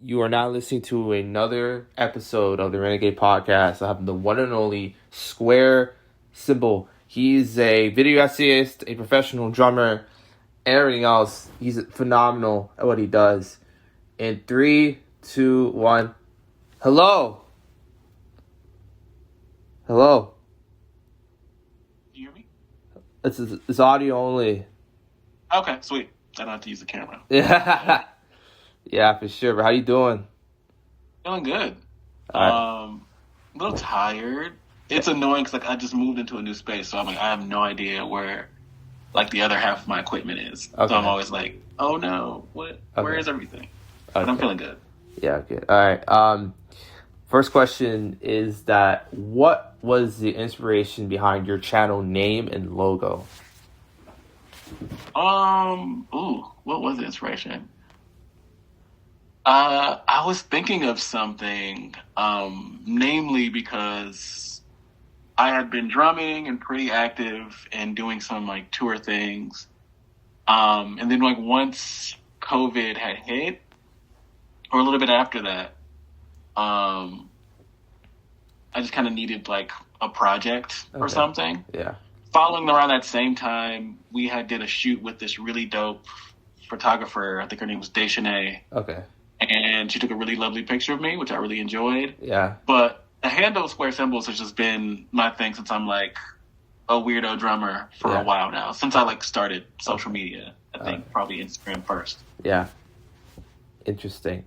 You are now listening to another episode of the Renegade Podcast. I have the one and only Square Cymbal. He's a video essayist, a professional drummer, and everything else. He's phenomenal at what he does. In 3, 2, 1. Hello. Hello. Can you hear me? It's audio only. Okay, sweet. I don't have to use the camera. Yeah. Yeah, for sure. But how you doing? Feeling good. Right. A little tired. It's annoying because I just moved into a new space, so I have no idea where the other half of my equipment is. Okay. So I'm always like, oh no, what? Okay. Where is everything? Okay. But I'm feeling good. Yeah, good. All right. First question is that what was the inspiration behind your channel name and logo? What was the inspiration? I was thinking of something, namely because I had been drumming and pretty active and doing some tour things. And then once COVID had hit, or a little bit after that, I just kind of needed a project or something. Yeah. Following around that same time, we did a shoot with this really dope photographer. I think her name was Deschanel. Okay. And she took a really lovely picture of me, which I really enjoyed. Yeah. But the handle Square Cymbals has just been my thing since I'm a weirdo drummer for a while now. Since I started social media, I think probably Instagram first. Yeah. Interesting.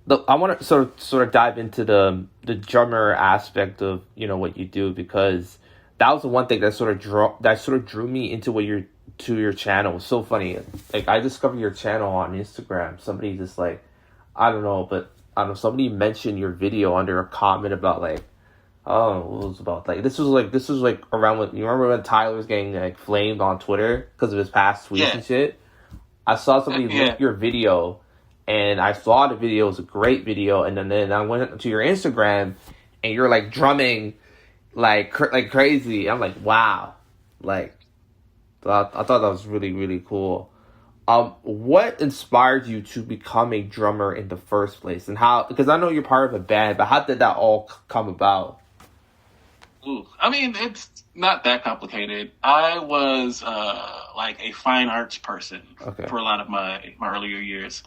I want to sort of dive into the drummer aspect of what you do, because that was the one thing that sort of drew me into your channel. It's so funny. I discovered your channel on Instagram. Somebody just somebody mentioned your video under a comment about what it was about. This was around when, you remember when Tyler was getting flamed on Twitter because of his past tweets and shit? I saw somebody link your video, and I saw the video. It was a great video, and then I went to your Instagram, and you're drumming like crazy. I'm like, wow. I thought that was really, really cool. What inspired you to become a drummer in the first place, and how? Because I know you're part of a band, but how did that all come about? Ooh, it's not that complicated. I was a fine arts person for a lot of my earlier years.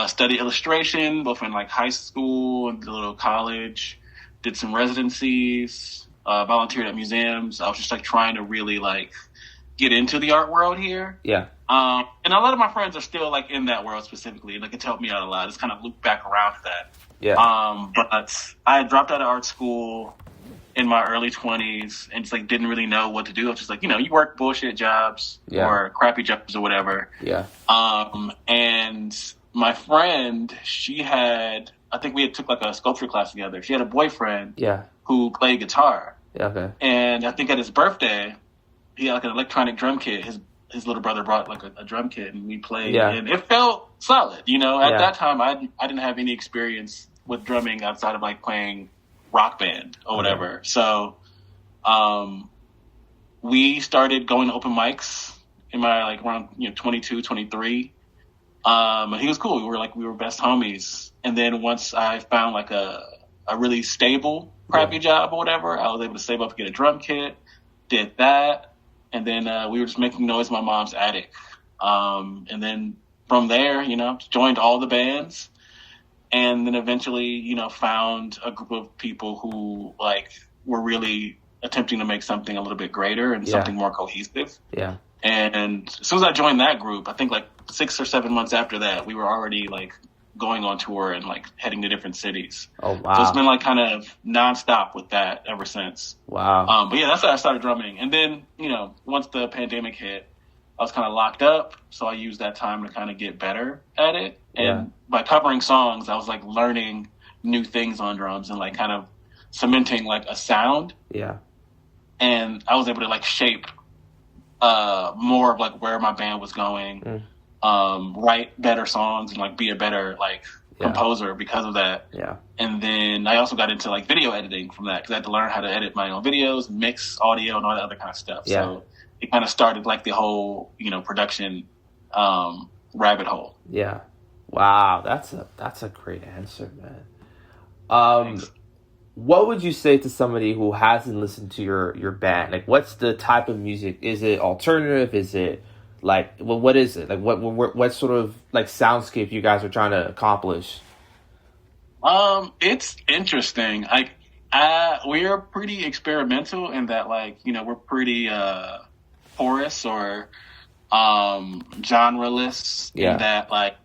Studied illustration both in high school and a little college. Did some residencies. Volunteered at museums. I was just trying to really get into the art world here. Yeah. And a lot of my friends are still in that world specifically, and it's helped me out a lot. It's kind of looped back around to that. Yeah. But I had dropped out of art school in my early 20s and just didn't really know what to do. I was just you work bullshit jobs or crappy jobs or whatever. Yeah. And my friend, I think we had took a sculpture class together. She had a boyfriend who played guitar. Yeah. Okay. And I think at his birthday, he had an electronic drum kit. His little brother brought a drum kit, and we played, and it felt solid. At that time, I didn't have any experience with drumming outside of playing rock band or whatever. So, we started going to open mics in my around 22, 23. And he was cool. We were best homies. And then once I found a really stable crappy job or whatever, I was able to save up to get a drum kit. Did that. And then we were just making noise in my mom's attic. And then from there, joined all the bands. And then eventually, found a group of people who were really attempting to make something a little bit greater and something more cohesive. Yeah. And as soon as I joined that group, I think 6 or 7 months after that, we were already going on tour and heading to different cities. Oh wow! So it's been kind of nonstop with that ever since. Wow. But yeah, that's how I started drumming. And then once the pandemic hit, I was kind of locked up, so I used that time to kind of get better at it. And by covering songs, I was learning new things on drums and kind of cementing a sound. Yeah. And I was able to shape more of where my band was going. Write better songs and be a better composer because of that. Yeah. And then I also got into video editing from that, because I had to learn how to edit my own videos, mix audio, and all that other kind of stuff. Yeah. So it kind of started the whole production rabbit hole. Yeah. Wow, that's a great answer, man. Thanks. What would you say to somebody who hasn't listened to your band? Like, what's the type of music? Is it alternative? Is it like, well, what is it? Like, what sort of like soundscape you guys are trying to accomplish? It's interesting. Like, we're pretty experimental in that, like, you know, we're pretty porous or genreless in that, like,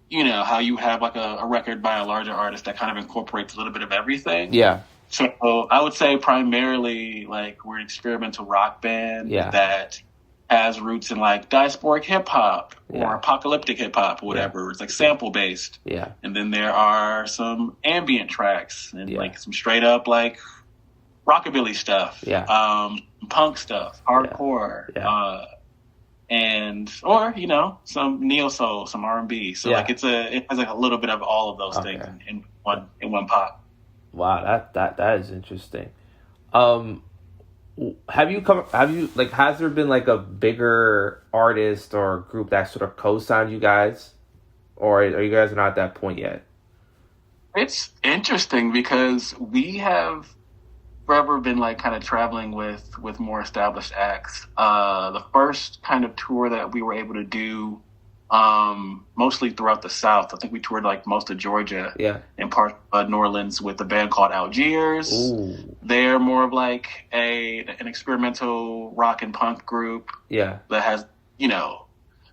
you know, how you have like a record by a larger artist that kind of incorporates a little bit of everything. Yeah. So I would say primarily like we're an experimental rock band that has roots in like diasporic hip hop or apocalyptic hip hop or whatever. It's like sample based. Yeah. And then there are some ambient tracks and like some straight up like rockabilly stuff. Yeah. Punk stuff, hardcore. And or you know some neo soul, some R&B. So like it has like a little bit of all of those things in one pot. Wow, that is interesting. Has there been like a bigger artist or group that sort of co-signed you guys, or are you guys not at that point yet? It's interesting because we have forever been like kind of traveling with more established acts. The first kind of tour that we were able to do, mostly throughout the South. I think we toured like most of Georgia and part of New Orleans with a band called Algiers. Ooh. They're more of like an experimental rock and punk group that has, you know,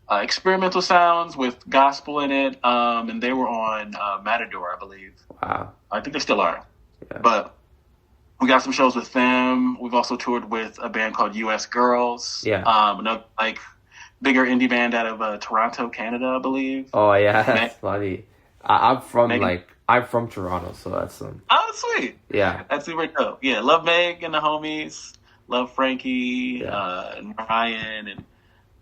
experimental sounds with gospel in it. And they were on Matador, I believe. Wow. I think they still are. Yeah. But we got some shows with them. We've also toured with a band called U.S. Girls. Yeah. Another like bigger indie band out of Toronto, Canada, I believe. Oh yeah, that's funny. I'm from Toronto, so that's Oh, sweet. Yeah, that's super dope. Yeah, love Meg and the homies. Love Frankie, and Ryan,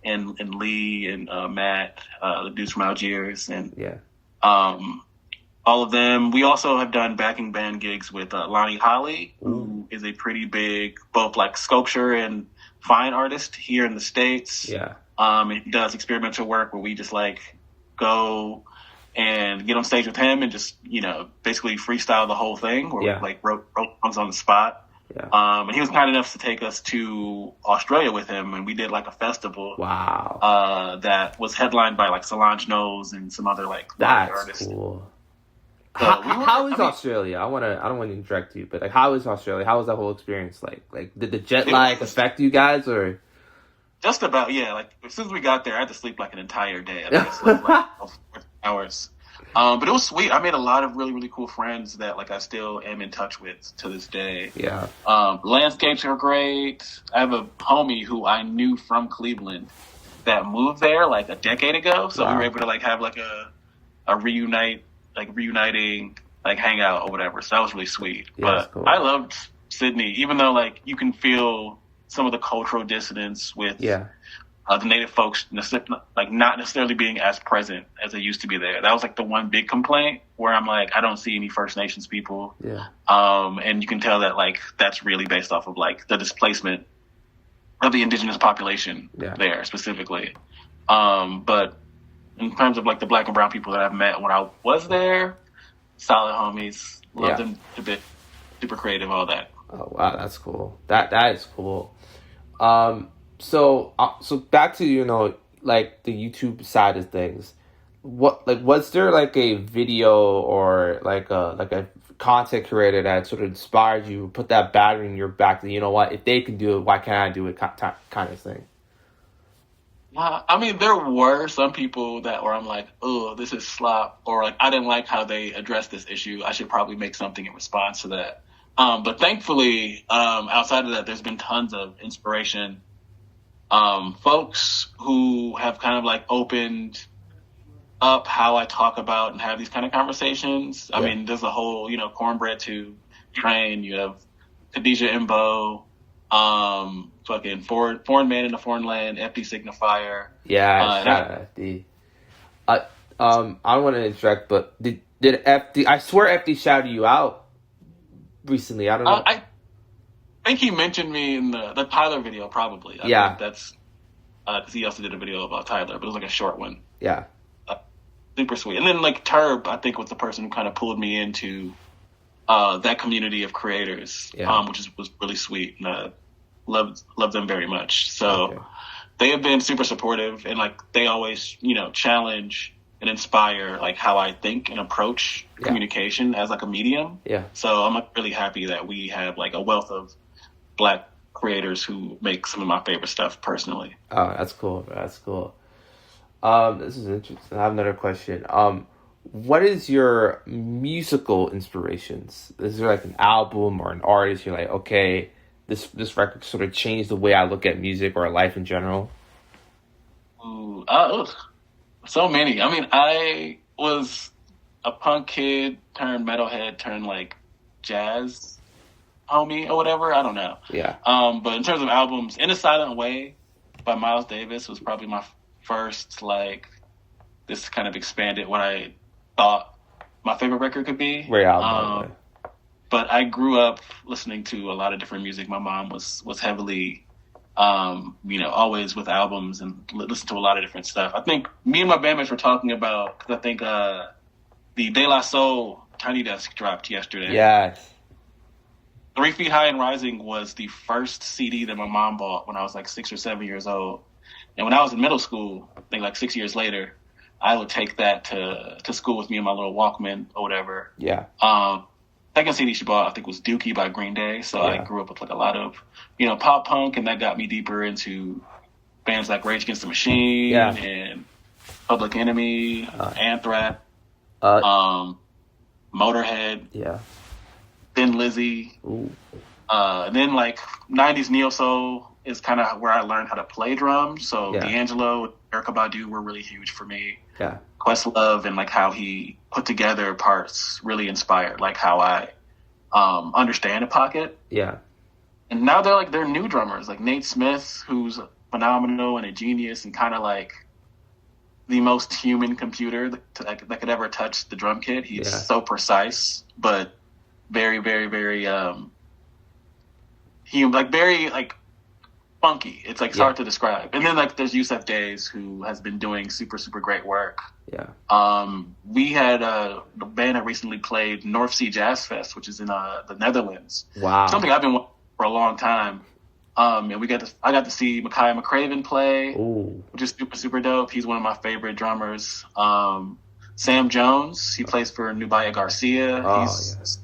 and Lee and Matt, the dudes from Algiers, and all of them. We also have done backing band gigs with Lonnie Holly, who is a pretty big, both like sculpture and fine artist here in the States. Yeah. He does experimental work where we just like go and get on stage with him and just, you know, basically freestyle the whole thing, where we like wrote songs on the spot. Yeah. And he was kind enough to take us to Australia with him, and we did like a festival. Wow. That was headlined by like Solange Knowles and some other like artists. Cool. How is Australia? I don't want to interrupt you, but like, how is Australia? How was that whole experience like? Like, did the jet lag affect you guys, or? Just about, yeah. Like, as soon as we got there, I had to sleep like an entire day. I think I slept like 4 hours. But it was sweet. I made a lot of really, really cool friends that like I still am in touch with to this day. Yeah. Landscapes are great. I have a homie who I knew from Cleveland that moved there like a decade ago. So we were able to like have like a reuniting like hangout or whatever. So that was really sweet. Yeah, but cool. I loved Sydney, even though like you can feel some of the cultural dissonance with the native folks, like not necessarily being as present as they used to be there. That was like the one big complaint where I'm like, I don't see any First Nations people. Yeah. And you can tell that like that's really based off of like the displacement of the indigenous population there specifically. But in terms of like the Black and brown people that I've met when I was there, solid homies, love them a bit, super creative, all that. Oh wow, that's cool. That is cool. So back to, you know, like the YouTube side of things. Was there like a video or like a content creator that sort of inspired you, put that battery in your back that, you know what, if they can do it, why can't I do it, kind of thing? I mean, there were some people that where I'm like, oh, this is slop, or like I didn't like how they addressed this issue. I should probably make something in response to that. But thankfully, outside of that, there's been tons of inspiration. Folks who have kind of like opened up how I talk about and have these kind of conversations. I mean, there's a whole, you know, Cornbread to train. You have Khadijah Imbo, fucking foreign man in a foreign land, FD Signifier. Yeah, FD. I don't want to interrupt, but did FD? I swear FD shouted you out recently. I don't know. I think he mentioned me in the Tyler video, probably. I think that's because he also did a video about Tyler, but it was like a short one. Yeah. super sweet. And then like Turb, I think was the person who kind of pulled me into that community of creators, which was really sweet. And love them very much. So they have been super supportive, and like they always, challenge and inspire like how I think and approach communication as like a medium. Yeah. So I'm like really happy that we have like a wealth of Black creators who make some of my favorite stuff personally. Oh, that's cool. That's cool. This is interesting. I have another question. What is your musical inspirations? Is there like an album or an artist you're like, okay, this record sort of changed the way I look at music or life in general? Ooh, so many. I mean, I was a punk kid turned metalhead turned like jazz homie or whatever. I don't know. Yeah. But in terms of albums, In a Silent Way by Miles Davis was probably my first, like, this kind of expanded what I thought my favorite record could be. Great album. But I grew up listening to a lot of different music. My mom was heavily, always with albums and listened to a lot of different stuff. I think me and my bandmates were talking about, because I think the De La Soul Tiny Desk dropped yesterday. Yes. 3 Feet High and Rising was the first CD that my mom bought when I was like 6 or 7 years old. And when I was in middle school, I think like 6 years later, I would take that to school with me in my little Walkman or whatever. Yeah. Second CD she bought, I think, was Dookie by Green Day. So I grew up with like a lot of, pop punk, and that got me deeper into bands like Rage Against the Machine and Public Enemy, Anthrax, Motorhead. Yeah. Thin Lizzy. Ooh. And then like 90s neo soul is kind of where I learned how to play drums. So D'Angelo, Erykah Badu were really huge for me. Yeah. Questlove and like how he put together parts really inspired like how I understand a pocket. Yeah. And now they're new drummers like Nate Smith, who's phenomenal and a genius and kind of like the most human computer that could ever touch the drum kit. He's so precise, but very, very, very very like funky. It's like hard to describe. And then like there's Yusef Days, who has been doing super, super great work. Yeah. We had the band that recently played North Sea Jazz Fest, which is in the Netherlands. Wow. Something I've been watching for a long time. And I got to see Micaiah McCraven play, which is super, super dope. He's one of my favorite drummers. Sam Jones, he plays for Nubia Garcia. He's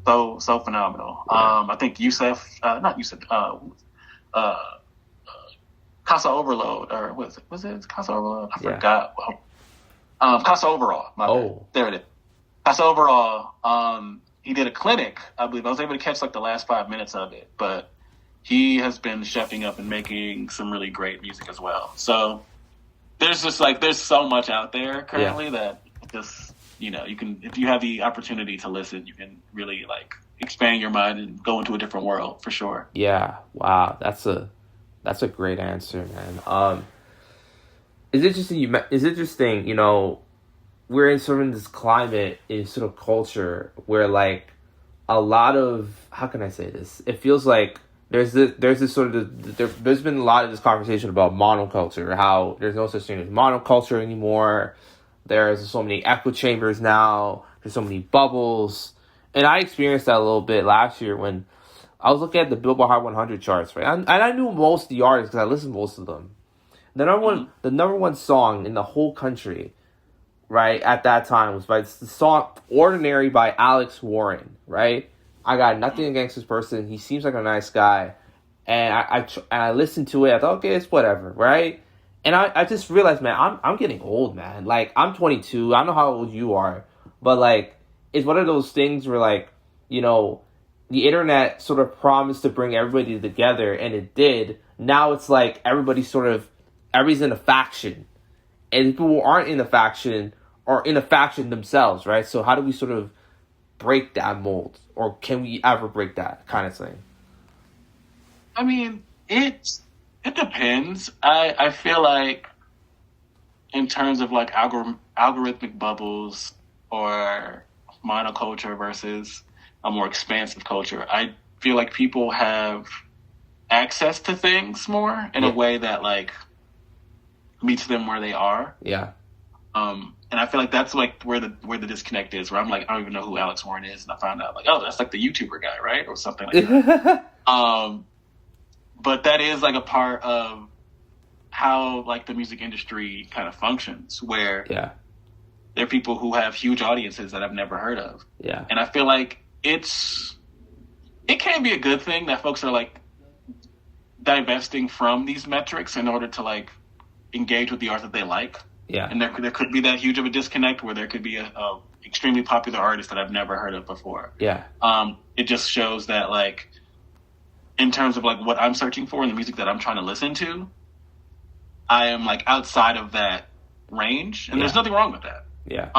so phenomenal. Yeah. I think Casa Overload, or was it Casa Overload? I forgot. Casa Overall. There it is. Casa Overall. He did a clinic, I believe. I was able to catch like the last 5 minutes of it, but he has been chefing up and making some really great music as well. So there's so much out there currently that just, you can, if you have the opportunity to listen, you can really like expand your mind and go into a different world for sure. Yeah. Wow. That's a great answer, man. It's interesting, we're in sort of this climate, in sort of culture where like a lot of, how can I say this? It feels like there's this sort of, there's been a lot of this conversation about monoculture, how there's no such thing as monoculture anymore. There's so many echo chambers now. There's so many bubbles. And I experienced that a little bit last year when I was looking at the Billboard Hot 100 charts, right? And I knew most of the artists because I listened to most of them. The number one song in the whole country, right, at that time was by the song Ordinary by Alex Warren, right? I got nothing against this person. He seems like a nice guy. And I listened to it. I thought, okay, it's whatever, right? And I just realized, man, I'm getting old, man. Like, I'm 22. I don't know how old you are. But, like, it's one of those things where, like, the internet sort of promised to bring everybody together, and it did. Now it's like everybody's in a faction. And people who aren't in a faction are in a faction themselves, right? So how do we sort of break that mold? Or can we ever break that kind of thing? I mean, it depends. I feel like in terms of like algorithmic bubbles or monoculture versus a more expansive culture, I feel like people have access to things more in a way that like meets them where they are. Yeah. And I feel like that's like where the disconnect is, where I'm like, I don't even know who Alex Warren is, and I found out like, oh, that's like the YouTuber guy, right, or something like that. But that is like a part of how like the music industry kind of functions, where Yeah. there are people who have huge audiences that I've never heard of. Yeah. And I feel like it can be a good thing that folks are like divesting from these metrics in order to like engage with the art that they like. Yeah. And there could be that huge of a disconnect where there could be a extremely popular artist that I've never heard of before. Yeah. It just shows that like, in terms of like what I'm searching for in the music that I'm trying to listen to, I am like outside of that range, and there's nothing wrong with that. Yeah.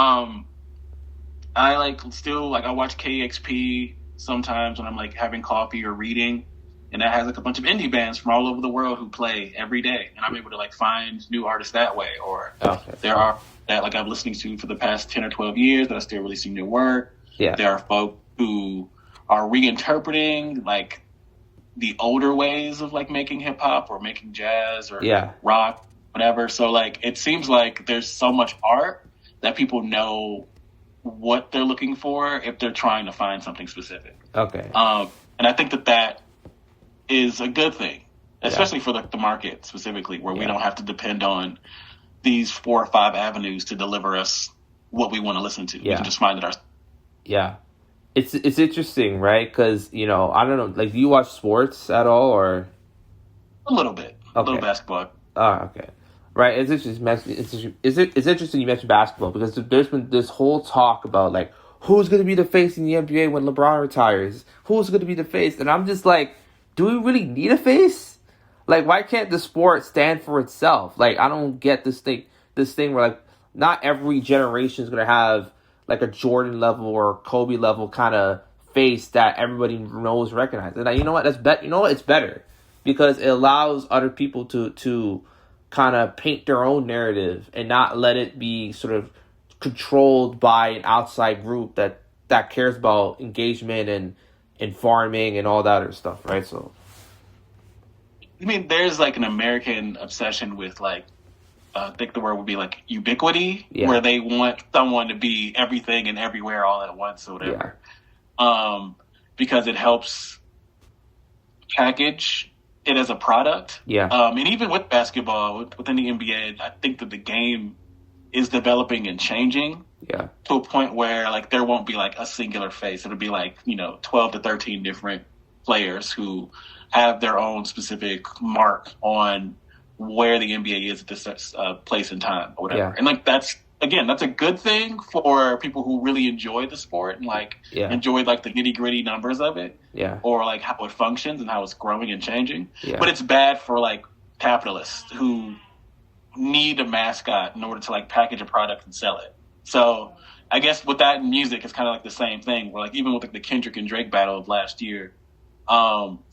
I like still like I watch KXP sometimes when I'm like having coffee or reading, and that has like a bunch of indie bands from all over the world who play every day, and I'm able to like find new artists that way. Or there are that like I'm listening to for the past 10 or 12 years that are still releasing new work. Yeah. There are folk who are reinterpreting like the older ways of like making hip hop or making jazz or rock, whatever. So like it seems like there's so much art that people know what they're looking for if they're trying to find something specific. Okay. And I think that is a good thing, especially for the market specifically, where we don't have to depend on these 4 or 5 avenues to deliver us what we want to listen to. We can just find it ourselves. Yeah. It's interesting, right? Because, you know, I don't know, like, do you watch sports at all, or? A little bit. A little basketball. Oh, okay. Right, it's interesting. It's interesting you mentioned basketball, because there's been this whole talk about, like, who's going to be the face in the NBA when LeBron retires? Who's going to be the face? And I'm just like, do we really need a face? Like, why can't the sport stand for itself? Like, I don't get this thing where, like, not every generation is going to have, like, a Jordan level or Kobe level kind of face that everybody knows, recognizes. And you know what? It's better, because it allows other people to kind of paint their own narrative and not let it be sort of controlled by an outside group that cares about engagement and farming and all that other stuff, right? So, I mean, there's like an American obsession with like, I think the word would be like ubiquity, where they want someone to be everything and everywhere all at once or whatever. Because it helps package it as a product. And even with basketball, within the NBA, I think that the game is developing and changing to a point where like there won't be like a singular face. It'll be like, 12 to 13 different players who have their own specific mark on where the NBA is at this place and time or whatever. And like that's a good thing for people who really enjoy the sport and like enjoy like the nitty gritty numbers of it, or like how it functions and how it's growing and changing. But it's bad for like capitalists who need a mascot in order to like package a product and sell it. So I guess with that in music, it's kind of like the same thing. Where like even with like the Kendrick and Drake battle of last year,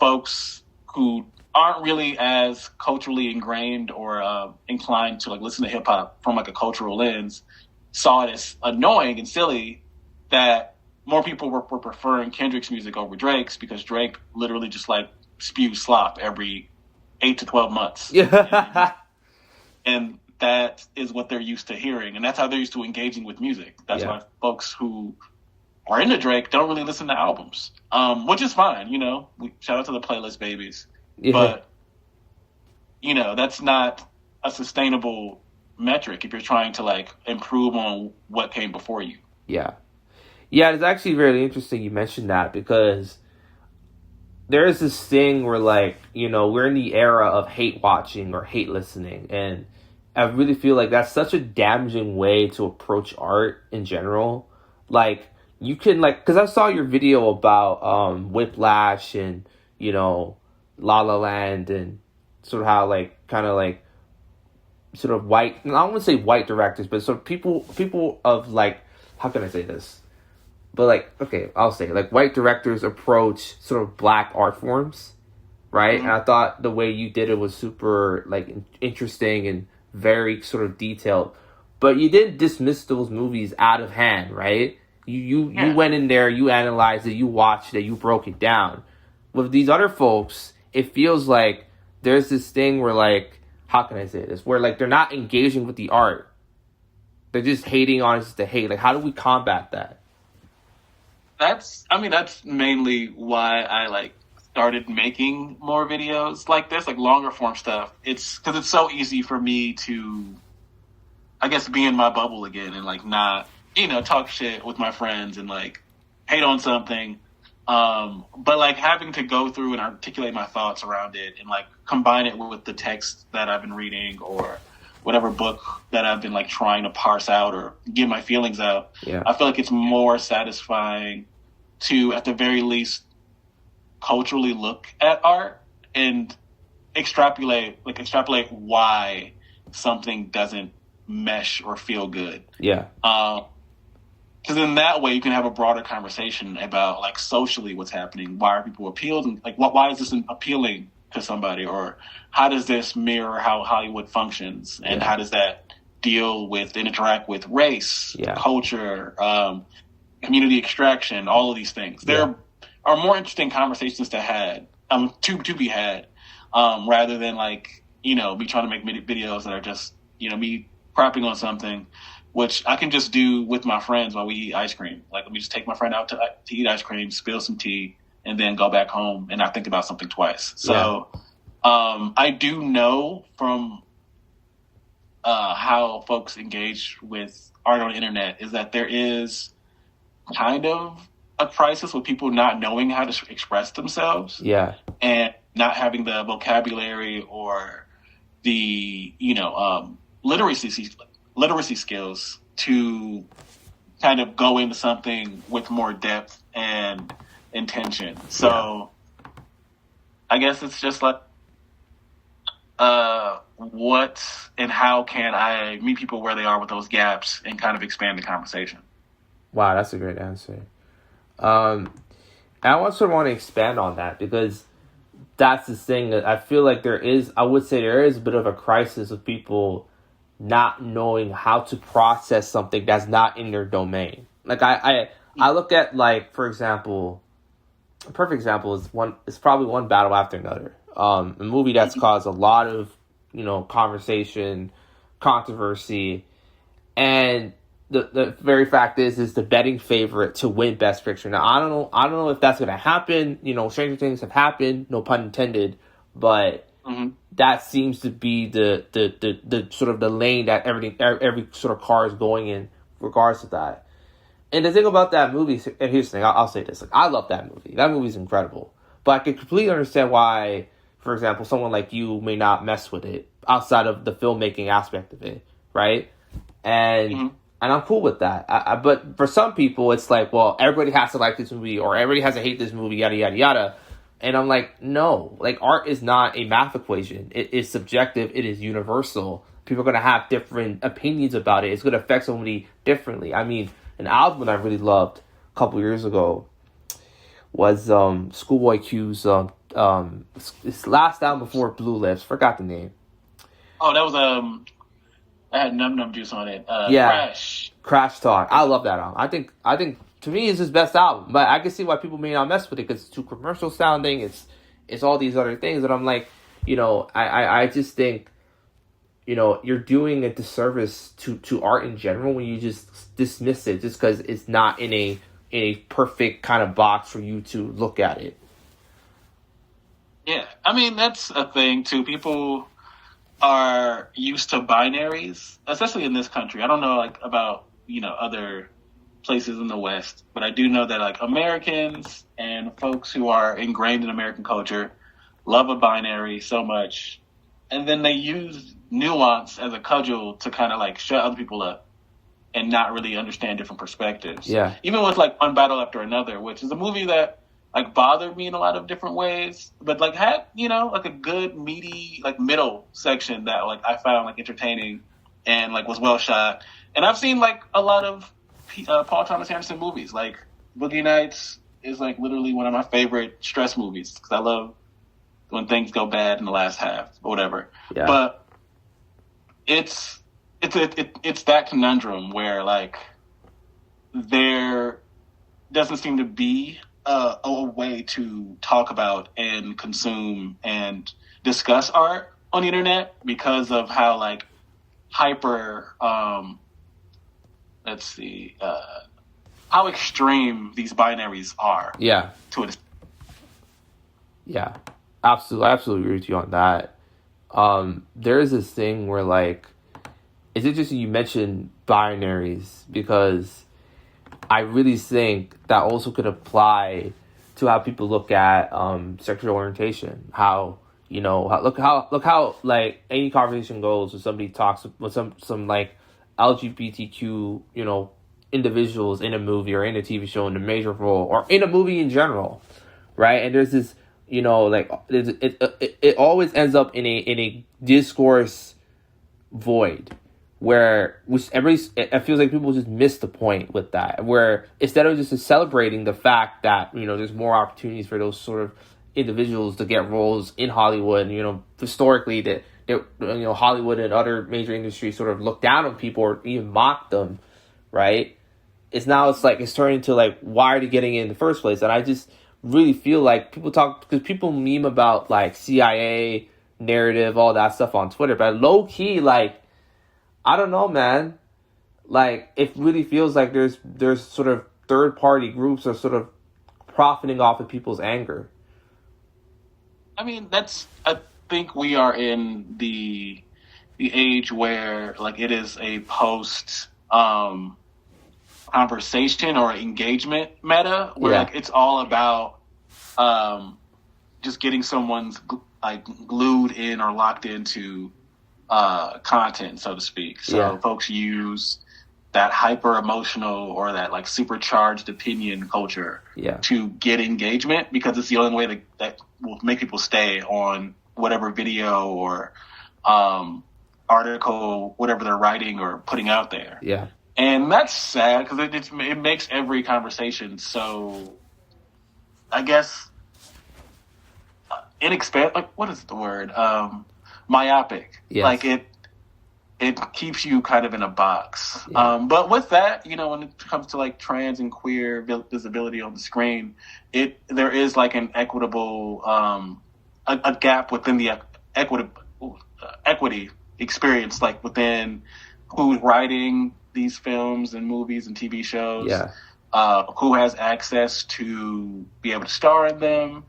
folks who aren't really as culturally ingrained or inclined to like listen to hip hop from like a cultural lens saw it as annoying and silly that more people were preferring Kendrick's music over Drake's, because Drake literally just like spews slop every 8 to 12 months. And that is what they're used to hearing, and that's how they're used to engaging with music. That's why folks who are into Drake don't really listen to albums, which is fine. We shout out to the playlist babies. But, that's not a sustainable metric if you're trying to, like, improve on what came before you. Yeah, it's actually really interesting you mentioned that, because there is this thing where, like, we're in the era of hate watching or hate listening, and I really feel like that's such a damaging way to approach art in general. Like, you can, like, because I saw your video about Whiplash and, La La Land, and sort of how like kind of like sort of white, I don't want to say white directors, but sort of people of like, how can I say this? But like, okay, I'll say like white directors approach sort of black art forms, right? And I thought the way you did it was super like interesting and very sort of detailed. But you didn't dismiss those movies out of hand, right? You went in there, you analyzed it, you watched it, you broke it down. With these other folks, it feels like there's this thing where, like, how can I say this? Where, like, they're not engaging with the art. they're just hating on us to hate. Like, how do we combat that? That's mainly why I like started making more videos like this, like longer form stuff. It's because it's so easy for me to, I guess, be in my bubble again and like not, talk shit with my friends and like hate on something. But like having to go through and articulate my thoughts around it and like combine it with the text that I've been reading or whatever book that I've been like trying to parse out or get my feelings out. Yeah. I feel like it's more satisfying to, at the very least, culturally look at art and extrapolate why something doesn't mesh or feel good. Yeah. Because in that way, you can have a broader conversation about like socially what's happening. Why are people appealed? And like, why is this appealing to somebody? Or how does this mirror how Hollywood functions? And how does that deal with and interact with race, culture, community extraction, all of these things? There are more interesting conversations to be had, rather than like, me trying to make videos that are just, me crapping on something, which I can just do with my friends while we eat ice cream. Like, let me just take my friend out to eat ice cream, spill some tea, and then go back home and not think about something twice. So I do know from how folks engage with art on the internet is that there is kind of a crisis with people not knowing how to express themselves. Yeah. And not having the vocabulary or the, literacy skills to kind of go into something with more depth and intention. So I guess it's just like, what and how can I meet people where they are with those gaps and kind of expand the conversation? Wow, that's a great answer. And I also want to expand on that because that's the thing that I feel like there is a bit of a crisis of people not knowing how to process something that's not in their domain. Like I look at, like, for example, a perfect example is probably One Battle After Another. A movie that's caused a lot of, conversation, controversy, and the very fact is the betting favorite to win Best Picture. Now I don't know if that's gonna happen. Stranger things have happened, no pun intended, but that seems to be the sort of the lane that every sort of car is going in regards to that. And the thing about that movie, and here's the thing, I'll say this: like, I love that movie. That movie's incredible, but I can completely understand why, for example, someone like you may not mess with it outside of the filmmaking aspect of it, right? And I'm cool with that. But for some people, it's like, well, everybody has to like this movie or everybody has to hate this movie, yada yada yada. And I'm like, no, like, art is not a math equation. It is subjective. It is universal. People are going to have different opinions about it. It's going to affect somebody differently. I mean, an album that I really loved a couple years ago was Schoolboy Q's his last album before Blue Lips. Forgot the name. Oh, that was I had Num Num Juice on it. Crash Talk. I love that album. I think to me it's his best album, but I can see why people may not mess with it because it's too commercial sounding. It's all these other things, and I'm like, I just think, you're doing a disservice to art in general when you just dismiss it just because it's not in a perfect kind of box for you to look at it. Yeah, I mean, that's a thing too. People are used to binaries, especially in this country. I don't know like about, other places in the West, but I do know that like Americans and folks who are ingrained in American culture love a binary so much, and then they use nuance as a cudgel to kind of like shut other people up and not really understand different perspectives. Yeah. Even with like One Battle After Another, which is a movie that like bothered me in a lot of different ways, but like had, like a good meaty, like middle section that like I found like entertaining and like was well shot. And I've seen like a lot of Paul Thomas Anderson movies. Like Boogie Nights is like literally one of my favorite stress movies because I love when things go bad in the last half or whatever. Yeah. But it's that conundrum where like there doesn't seem to be a way to talk about and consume and discuss art on the internet because of how like hyper let's see, how extreme these binaries are. Yeah. To it. Yeah. Absolutely. I absolutely agree with you on that. There is this thing where, like, it's interesting you mentioned binaries, because I really think that also could apply to how people look at sexual orientation. How, look how like any conversation goes when somebody talks with some like LGBTQ, individuals in a movie or in a TV show in a major role or in a movie in general, right? And there's this, like it always ends up in a discourse void, where it feels like people just miss the point with that, where instead of just celebrating the fact that, there's more opportunities for those sort of individuals to get roles in Hollywood, historically that Hollywood and other major industries sort of look down on people or even mock them, right? It's turning to like, why are they getting in the first place? And I just really feel like because people meme about like CIA narrative, all that stuff on Twitter, but low key, like, I don't know, man. Like, it really feels like there's sort of third party groups are sort of profiting off of people's anger. I mean, I think we are in the age where, like, it is a post conversation or engagement meta, where like it's all about just getting someone's like glued in or locked into content, so to speak. So folks use that hyper emotional or that like supercharged opinion culture to get engagement, because it's the only way that will make people stay on whatever video or article, whatever they're writing or putting out there. Yeah. And that's sad, because it makes every conversation so, I guess, like, what is the word? Myopic. Yes. Like it keeps you kind of in a box. Yeah. But with that, when it comes to like trans and queer visibility on the screen, there is like an equitable a gap within the equity experience, like within who's writing these films and movies and TV shows, who has access to be able to star in them,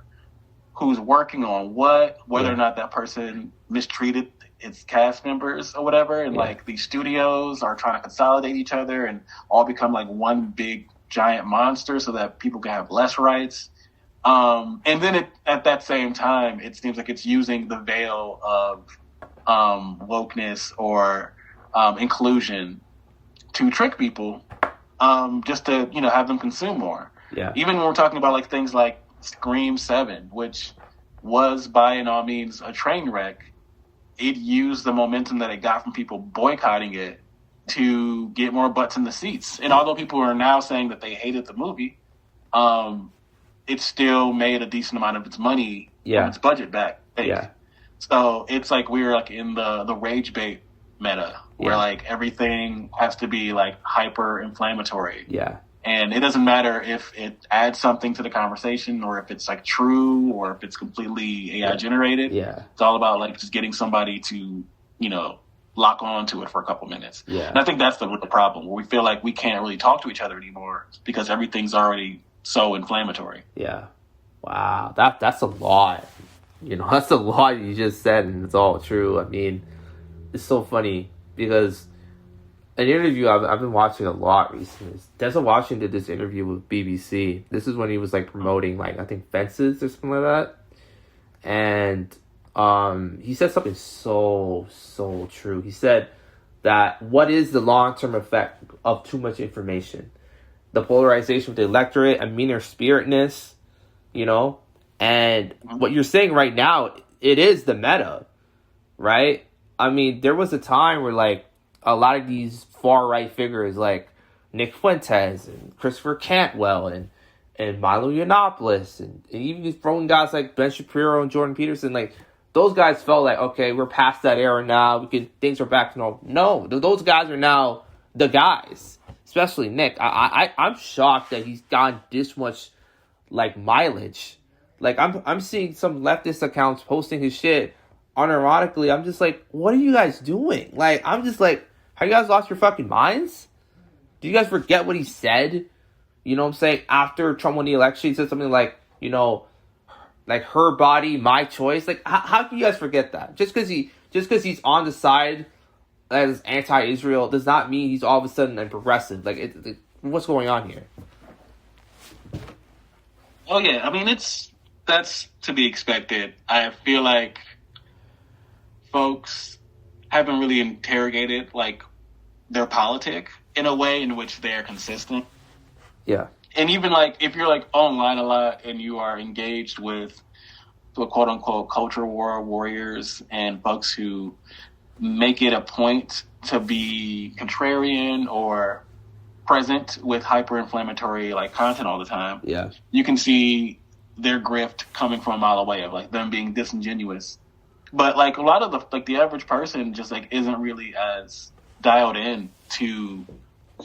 who's working on whether or not that person mistreated its cast members or whatever. And like these studios are trying to consolidate each other and all become like one big giant monster so that people can have less rights. And then at that same time, it seems like it's using the veil of wokeness or inclusion to trick people, just to, have them consume more. Yeah. Even when we're talking about like things like Scream 7, which was by all means a train wreck, it used the momentum that it got from people boycotting it to get more butts in the seats. And although people are now saying that they hated the movie, it still made a decent amount of its money from its budget back. Yeah. So it's like we're like in the ragebait meta, where like everything has to be like hyper inflammatory. Yeah. And it doesn't matter if it adds something to the conversation or if it's like true or if it's completely AI generated. Yeah. It's all about like just getting somebody to, lock on to it for a couple minutes. Yeah. And I think that's the problem, where we feel like we can't really talk to each other anymore because everything's already so inflammatory. Yeah. Wow. That's a lot. That's a lot you just said, and it's all true. I mean, it's so funny because an interview I've been watching a lot recently. Denzel Washington did this interview with BBC. This is when he was like promoting like, I think, Fences or something like that. And he said something so true. He said that what is the long-term effect of too much information? The polarization of the electorate, a meaner-spiritedness, and what you're saying right now, it is the meta, right? I mean, there was a time where like a lot of these far-right figures like Nick Fuentes and Christopher Cantwell and Milo Yiannopoulos and even throwing guys like Ben Shapiro and Jordan Peterson, like those guys felt like, okay, we're past that era now. Things are back to normal. No, those guys are now the guys, especially Nick. I'm shocked that he's gotten this much like mileage. Like I'm seeing some leftist accounts posting his shit unironically. I'm just like, what are you guys doing? Like, I'm just like, have you guys lost your fucking minds? do you guys forget what he said? You know what I'm saying? After Trump won the election, he said something like, you know, like her body, my choice. Like, how can you guys forget that? Just because he's on the side as anti-Israel does not mean he's all of a sudden a progressive. Like, what's going on here? Oh yeah, I mean that's to be expected. I feel like folks haven't really interrogated like their politic in a way in which they're consistent. Yeah. And even like if you're like online a lot and you are engaged with the quote unquote culture war warriors and folks who make it a point to be contrarian or present with hyper-inflammatory like content all the time. Yeah. You can see their grift coming from a mile away of like them being disingenuous. But like a lot of the average person just like isn't really as dialed in to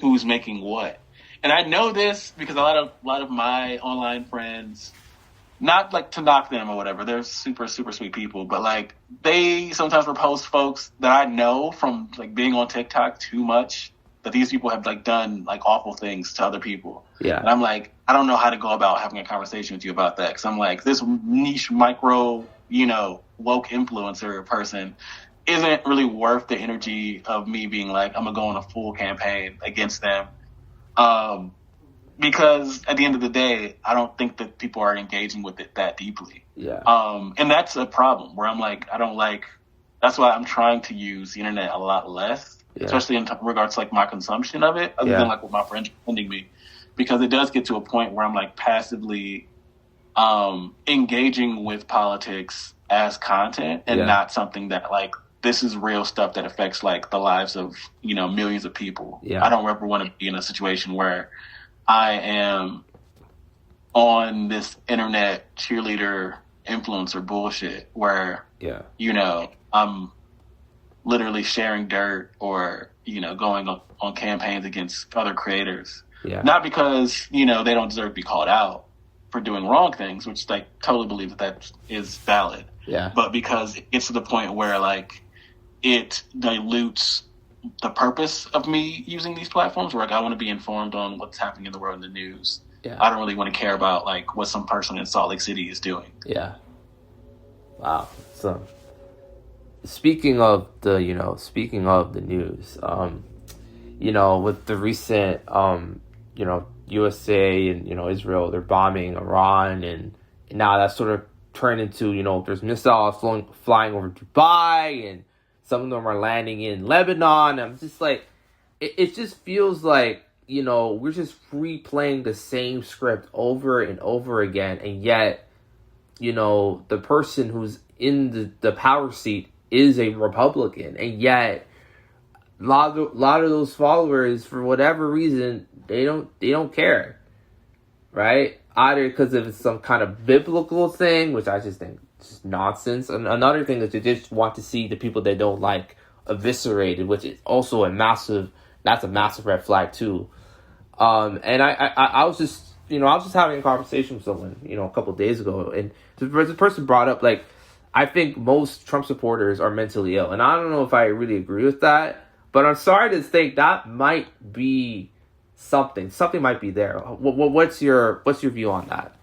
who's making what. And I know this because a lot of my online friends, not like to knock them or whatever, they're super, super sweet people, but like they sometimes repost folks that I know from like being on TikTok too much, that these people have like done like awful things to other people. Yeah. And I'm like, I don't know how to go about having a conversation with you about that. Cause I'm like, this niche micro, you know, woke influencer person isn't really worth the energy of me being like, I'm gonna go on a full campaign against them. Because at the end of the day, I don't think that people are engaging with it that deeply. Yeah. And that's a problem where I'm like, that's why I'm trying to use the internet a lot less. Yeah. Especially in regards to like my consumption of it, other than like what my friends are sending me, because it does get to a point where I'm like passively engaging with politics as content and not something that like this is real stuff that affects like the lives of, you know, millions of people. Yeah. I don't ever want to be in a situation where I am on this internet cheerleader influencer bullshit where you know I'm literally sharing dirt or, you know, going on campaigns against other creators. Yeah. Not because, you know, they don't deserve to be called out for doing wrong things, which I totally believe that is valid. Yeah. But because it gets to the point where, like, it dilutes the purpose of me using these platforms where, like, I want to be informed on what's happening in the world in the news. Yeah. I don't really want to care about, like, what some person in Salt Lake City is doing. Yeah. Wow. So... Speaking of the news, you know, with the recent, you know, USA and, you know, Israel, they're bombing Iran, and now that's sort of turned into, you know, there's missiles flying over Dubai, and some of them are landing in Lebanon. I'm just like, it just feels like, you know, we're just replaying the same script over and over again, and yet, you know, the person who's in the power seat is a Republican, and yet a lot of those followers, for whatever reason, they don't care, right? Either because of some kind of biblical thing, which I just think is nonsense, and another thing is they just want to see the people they don't like eviscerated, which is also a massive red flag too. And I was just, you know, I was just having a conversation with someone, you know, a couple of days ago, and the person brought up, like, I think most Trump supporters are mentally ill, and I don't know if I really agree with that, but I'm sorry to think that might be something might be there. What's your view on that?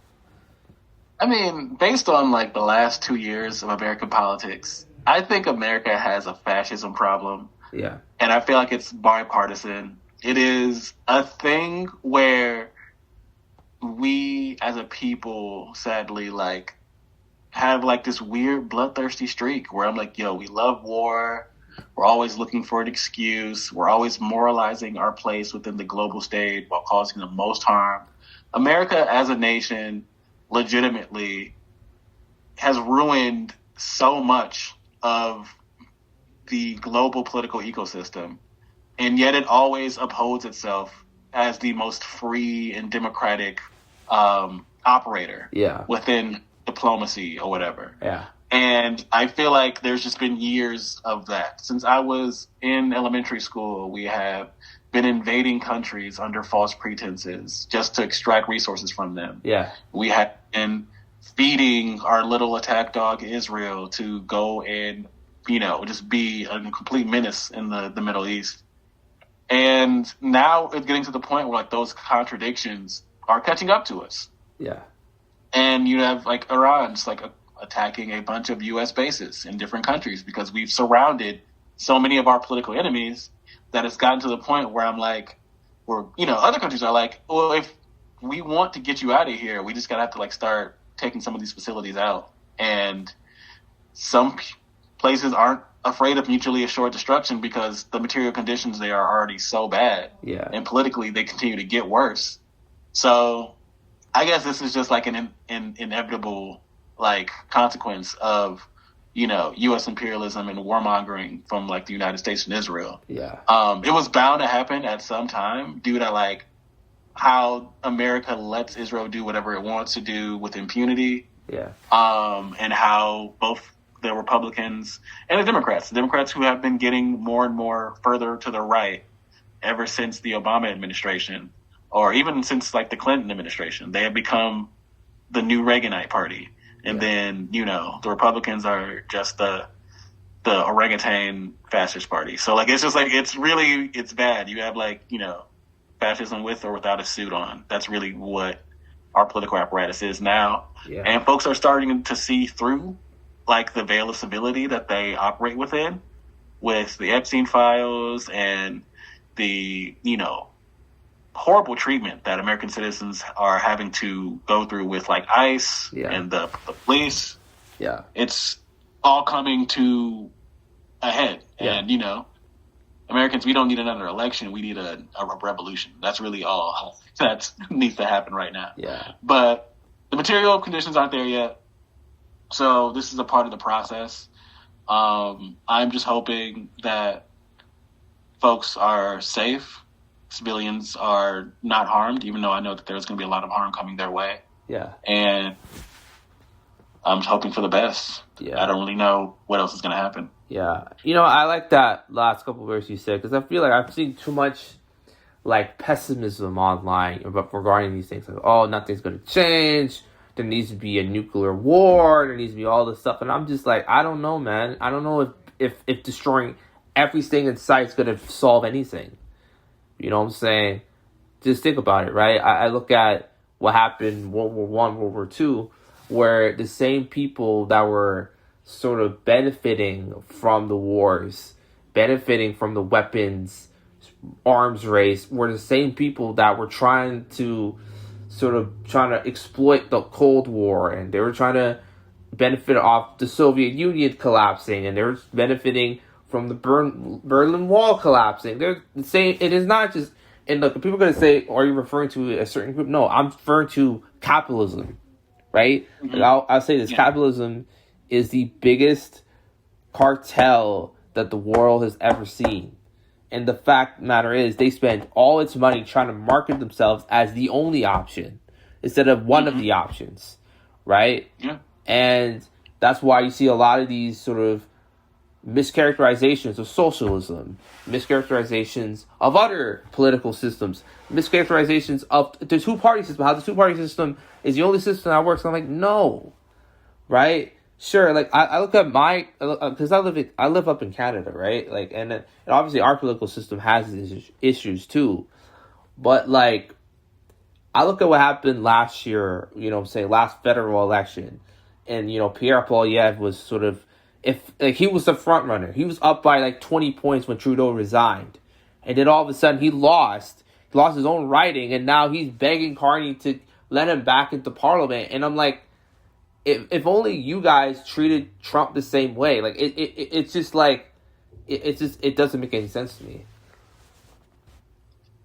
I mean, based on like the last 2 years of American politics, I think America has a fascism problem. Yeah. And I feel like it's bipartisan. It is a thing where we as a people, sadly, like, have like this weird bloodthirsty streak where I'm like, yo, we love war. We're always looking for an excuse. We're always moralizing our place within the global stage while causing the most harm. America as a nation legitimately has ruined so much of the global political ecosystem. And yet it always upholds itself as the most free and democratic operator within diplomacy or whatever. Yeah. And I feel like there's just been years of that. Since I was in elementary school, we have been invading countries under false pretenses just to extract resources from them. Yeah. We have been feeding our little attack dog Israel to go and, you know, just be a complete menace in the Middle East. And now it's getting to the point where like those contradictions are catching up to us. Yeah. And you have like Iran just like attacking a bunch of U.S. bases in different countries because we've surrounded so many of our political enemies that it's gotten to the point where I'm like, or other countries are like, well, if we want to get you out of here, we just gotta have to like start taking some of these facilities out. And some places aren't afraid of mutually assured destruction because the material conditions there are already so bad. Yeah. And politically, they continue to get worse. So I guess this is just like an inevitable like consequence of, U.S. imperialism and warmongering from like the United States and Israel. Yeah. It was bound to happen at some time due to like how America lets Israel do whatever it wants to do with impunity. Yeah. And how both the Republicans and the Democrats who have been getting more and more further to the right ever since the Obama administration, or even since like the Clinton administration, they have become the new Reaganite party. And then, the Republicans are just the orangutan fascist party. So like, it's just like, it's bad. You have like, fascism with or without a suit on. That's really what our political apparatus is now. Yeah. And folks are starting to see through like the veil of civility that they operate within with the Epstein files and the, horrible treatment that American citizens are having to go through with like ICE and the police. Yeah. It's all coming to a head. Yeah. And, Americans, we don't need another election. We need a revolution. That's really all that needs to happen right now. Yeah. But the material conditions aren't there yet. So this is a part of the process. I'm just hoping that folks are safe. Civilians are not harmed, even though I know that there's going to be a lot of harm coming their way. Yeah. And I'm hoping for the best. Yeah. I don't really know what else is going to happen. Yeah. I like that last couple of words you said, because I feel like I've seen too much like pessimism online regarding these things. Like, oh, nothing's going to change. There needs to be a nuclear war. There needs to be all this stuff. And I'm just like, I don't know, man. I don't know if destroying everything in sight is going to solve anything. You know what I'm saying? Just think about it, right? I look at what happened in World War I, World War II, where the same people that were sort of benefiting from the wars, benefiting from the weapons, arms race, were the same people that were trying to exploit the Cold War, and they were trying to benefit off the Soviet Union collapsing, and they were benefiting from the Berlin Wall collapsing. They're saying it is not just, and look, people are going to say, are you referring to a certain group? No, I'm referring to capitalism, right? Mm-hmm. Like I'll say this, capitalism is the biggest cartel that the world has ever seen. And the fact of the matter is, they spend all its money trying to market themselves as the only option instead of one of the options, right? Yeah. And that's why you see a lot of these sort of mischaracterizations of socialism, mischaracterizations of other political systems, mischaracterizations of the two-party system, how the two-party system is the only system that works. I'm like, no, right? Sure, like I look at because I live up in Canada, right? Like, and obviously our political system has these issues too, but like I look at what happened last year, last federal election, and Pierre Poilievre was sort of, he was the front runner. He was up by like 20 points when Trudeau resigned, and then all of a sudden he lost his own riding, and now he's begging Carney to let him back into Parliament, and I'm like, if only you guys treated Trump the same way. Like it's just like it doesn't make any sense to me.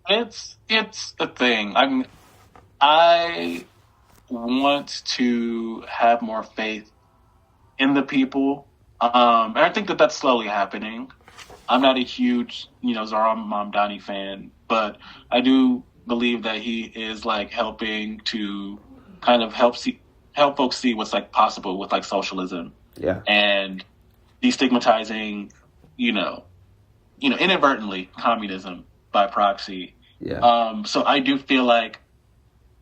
It's a thing. I want to have more faith in the people, and I think that that's slowly happening. I'm not a huge Zohran Mamdani fan, but I do believe that he is like helping to kind of help folks see what's like possible with like socialism, and destigmatizing, inadvertently communism by proxy. So I do feel like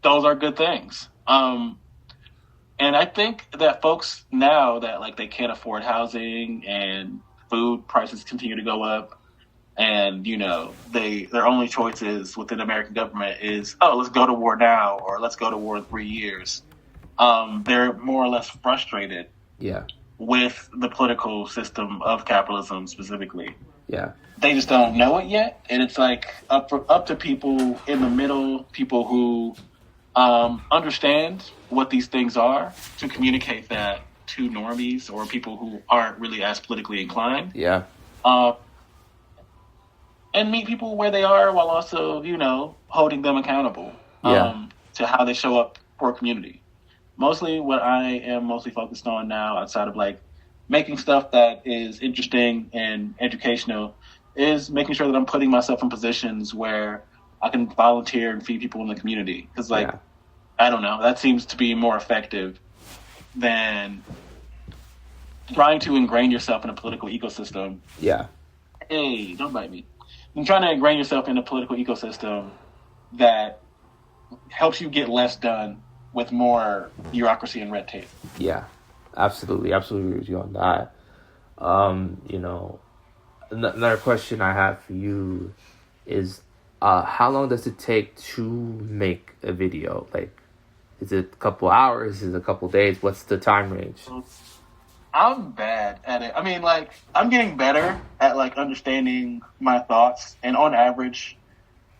those are good things. And I think that folks now that like they can't afford housing and food prices continue to go up, and their only choices within the American government is, oh, let's go to war now, or let's go to war in 3 years. They're more or less frustrated with the political system of capitalism specifically. Yeah. They just don't know it yet, and it's like up to people in the middle, people who understand what these things are, to communicate that to normies or people who aren't really as politically inclined. Yeah. And meet people where they are, while also, holding them accountable to how they show up for a community. Mostly what I am mostly focused on now, outside of like making stuff that is interesting and educational, is making sure that I'm putting myself in positions where I can volunteer and feed people in the community. Because, I don't know, that seems to be more effective than trying to ingrain yourself in a political ecosystem. Yeah. Hey, don't bite me. I'm trying to ingrain yourself in a political ecosystem that helps you get less done with more bureaucracy and red tape. Yeah, absolutely agree with you on that. Another question I have for you is, how long does it take to make a video? Like, is it a couple hours? Is it a couple days? What's the time range? I'm bad at it. I mean, like, I'm getting better at, like, understanding my thoughts. And on average,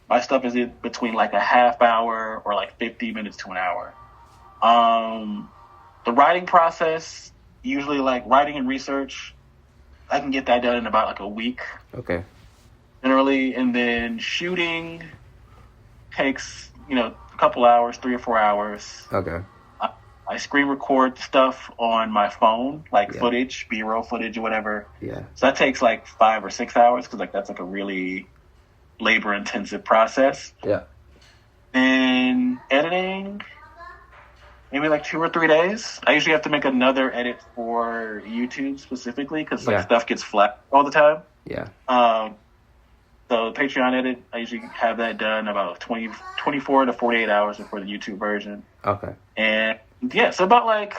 my stuff is between, like, a half hour or, like, 50 minutes to an hour. The writing process, usually, like, writing and research, I can get that done in about, like, a week. Okay. Generally. And then shooting takes, a couple hours, 3 or 4 hours. Okay. I screen record stuff on my phone, like footage, B-roll footage or whatever. Yeah. So that takes like 5 or 6 hours, because like that's like a really labor-intensive process. Yeah. And editing, maybe like 2 or 3 days. I usually have to make another edit for YouTube specifically, because like stuff gets flat all the time. Yeah. So the Patreon edit, I usually have that done about 24 to 48 hours before the YouTube version. Okay. And so about like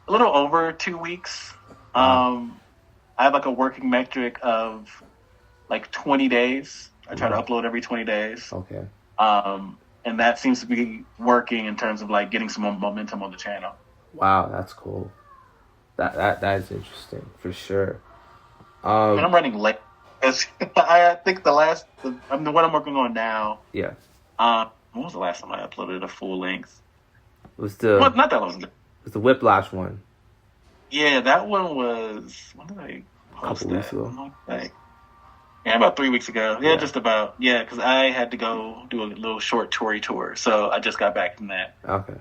a little over 2 weeks. I have like a working metric of like 20 days. I try to upload every 20 days. Okay. And that seems to be working in terms of like getting some momentum on the channel. Wow, that's cool. That is interesting for sure. And I'm running late. I think the one I'm working on now. Yeah. When was the last time I uploaded a full length? It was not that long ago. It was the Whiplash one. Yeah, that one was, when did I post couple weeks ago. About 3 weeks ago. Yeah, just about. Yeah, because I had to go do a little short toury tour, so I just got back from that. Okay.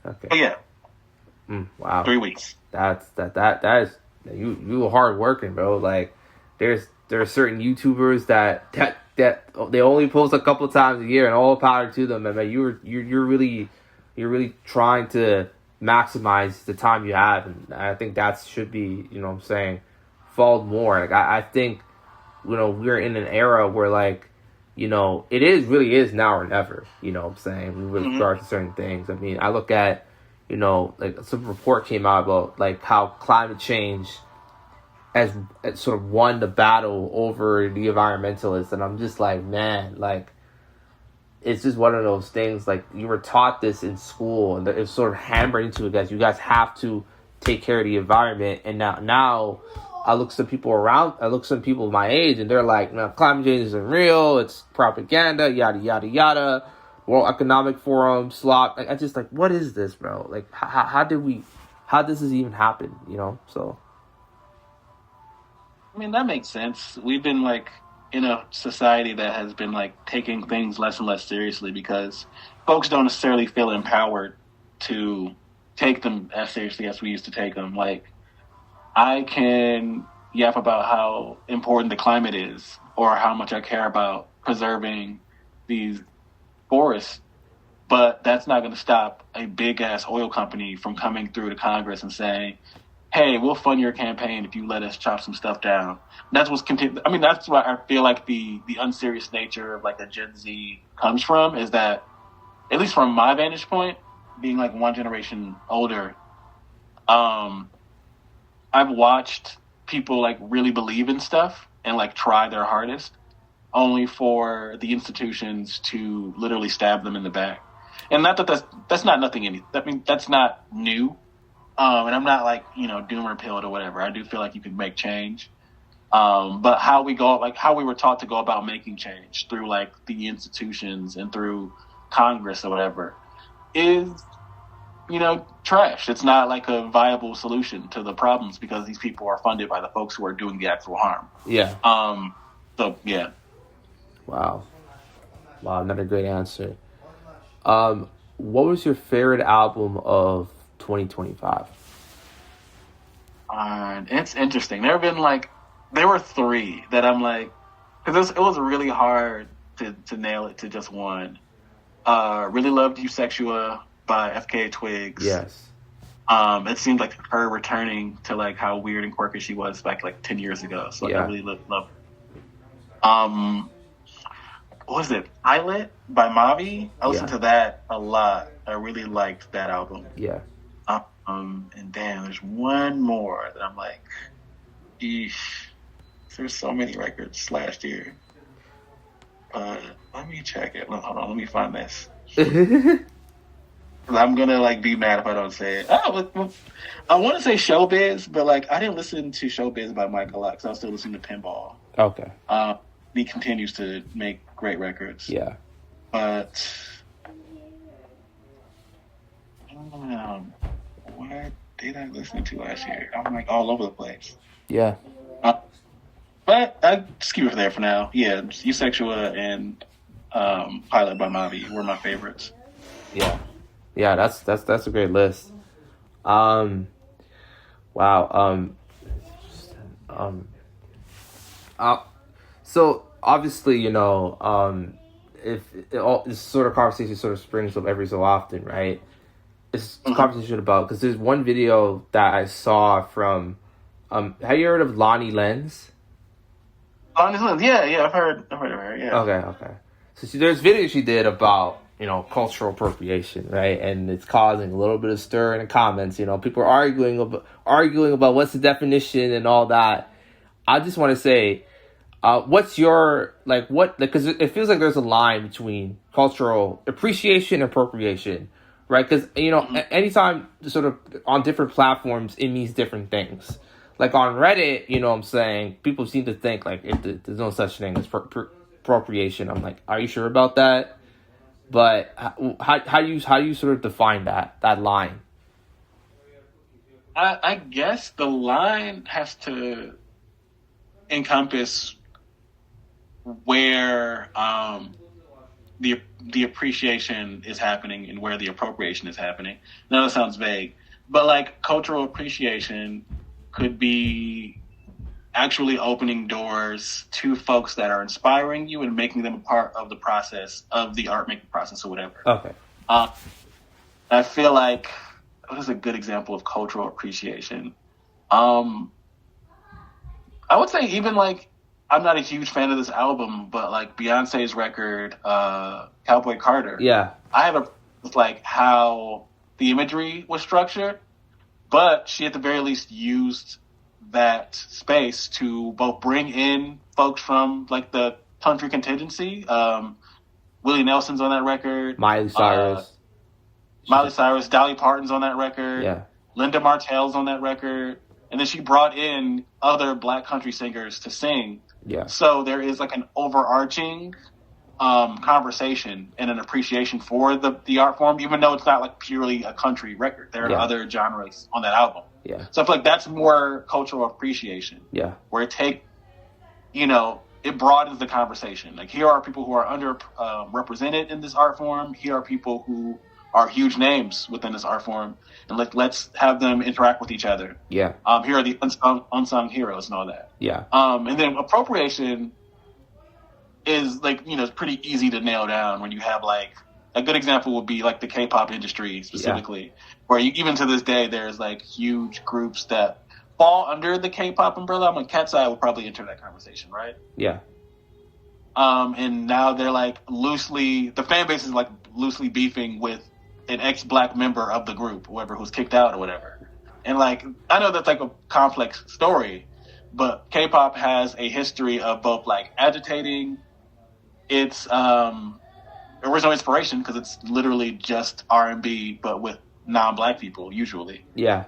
But yeah. Wow. 3 weeks. That is, you were hard working, bro. Like, there are certain YouTubers that they only post a couple times a year, and all power to them. And man, you're really trying to maximize the time you have, and I think that should be, followed more. Like, I think, we're in an era where, like, it really is now or never, with regards to certain things. I mean, I look at, like, some report came out about, like, how climate change has sort of won the battle over the environmentalists, and I'm just like, man, like, it's just one of those things, like, you were taught this in school, and it's sort of hammered into it, guys. You guys have to take care of the environment, and now I look at some people my age, and they're like, no, climate change isn't real, it's propaganda, yada, yada, yada, World Economic Forum, slop. Like, I just, like, what is this, bro? Like, how does this even happen, so... I mean, that makes sense. We've been, like, in a society that has been, like, taking things less and less seriously because folks don't necessarily feel empowered to take them as seriously as we used to take them. Like, I can yap about how important the climate is, or how much I care about preserving these forests, but that's not going to stop a big-ass oil company from coming through to Congress and saying, hey, we'll fund your campaign if you let us chop some stuff down. That's that's why I feel like the unserious nature of, like, a Gen Z comes from, is that, at least from my vantage point, being, like, one generation older, I've watched people, like, really believe in stuff and like try their hardest, only for the institutions to literally stab them in the back. And not that that's not nothing. I mean, that's not new. And I'm not like, doomer pilled or whatever. I do feel like you can make change. But how we were taught to go about making change through like the institutions and through Congress or whatever is, trash. It's not like a viable solution to the problems because these people are funded by the folks who are doing the actual harm. Yeah. So yeah. Wow, another great answer. What was your favorite album of 2025? It's interesting. There were 3 that I'm like, because it was really hard to nail it to just one. Really loved You Sexua by FKA Twigs. Yes. It seemed like her returning to like how weird and quirky she was back like 10 years ago. So I really loved it. What was it? Pilot by Mavi. I listened to that a lot. I really liked that album. Yeah. And damn, there's one more that I'm like, eesh. There's so many records last year. Let me check it. Hold on, let me find this. I'm gonna like be mad if I don't say it. I want to say Showbiz, but like I didn't listen to Showbiz by Mike a lot because I was still listening to Pinball. Okay. He continues to make great records. Yeah. But what did I listen to last year? I'm like all over the place. Yeah. But I just keep it there for now. Yeah, You Sexua and Pilot by Mavi were my favorites. Yeah. Yeah, that's a great list. Wow. So obviously, if this sort of conversation sort of springs up every so often, right? It's a conversation about, because there's one video that I saw from, have you heard of Lonnie Lenz? Lonnie Lenz, yeah, I've heard of her, yeah. Okay. So there's videos she did about, cultural appropriation, right? And it's causing a little bit of stir in the comments. People are arguing about what's the definition and all that. I just want to say, what's your, because it feels like there's a line between cultural appreciation and appropriation, right? Because, anytime sort of on different platforms, it means different things. Like on Reddit, what I'm saying, people seem to think like there's no such thing as appropriation. I'm like, are you sure about that? But how do you sort of define that line? I guess the line has to encompass where the appreciation is happening and where the appropriation is happening. Now that sounds vague, but like cultural appreciation could be actually opening doors to folks that are inspiring you and making them a part of the process of the art making process or whatever. Okay. I feel like what is a good example of cultural appreciation? I would say even like, I'm not a huge fan of this album, but like Beyonce's record, Cowboy Carter. Yeah. I have like how the imagery was structured, but she at the very least used that space to both bring in folks from like the country contingency. Willie Nelson's on that record. Miley Cyrus, Dolly Parton's on that record. Yeah. Linda Martell's on that record. And then she brought in other black country singers to sing. Yeah. So there is like an overarching conversation and an appreciation for the art form, even though it's not like purely a country record. There are other genres on that album. Yeah. So I feel like that's more cultural appreciation. Yeah. Where it broadens the conversation. Like, here are people who are represented in this art form. Here are people who are huge names within this art form, and let's have them interact with each other. Yeah. Here are the unsung heroes and all that. Yeah. And then appropriation is it's pretty easy to nail down when you have like a good example would be like the K-pop industry specifically, where even to this day there's like huge groups that fall under the K-pop umbrella. I'm like, Cat's Eye would probably enter that conversation, right? Yeah. And now they're like the fan base is like loosely beefing with an ex-black member of the group, whoever who's kicked out or whatever. And like, I know that's like a complex story, but K-pop has a history of both like agitating its original inspiration, because it's literally just R&B but with non-black people usually. Yeah.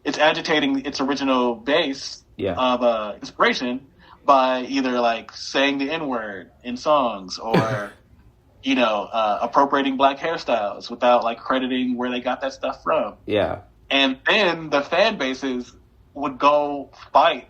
It's agitating its original base Yeah. of inspiration by either like saying the N-word in songs or appropriating black hairstyles without like crediting where they got that stuff from. Yeah. And then the fan bases would go fight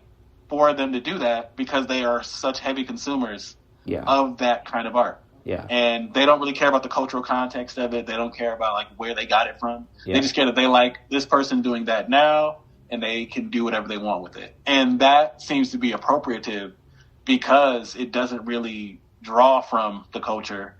for them to do that because they are such heavy consumers of that kind of art. Yeah. And they don't really care about the cultural context of it. They don't care about like where they got it from. Yeah. They just care that they like this person doing that now and they can do whatever they want with it. And that seems to be appropriative because it doesn't really draw from the culture.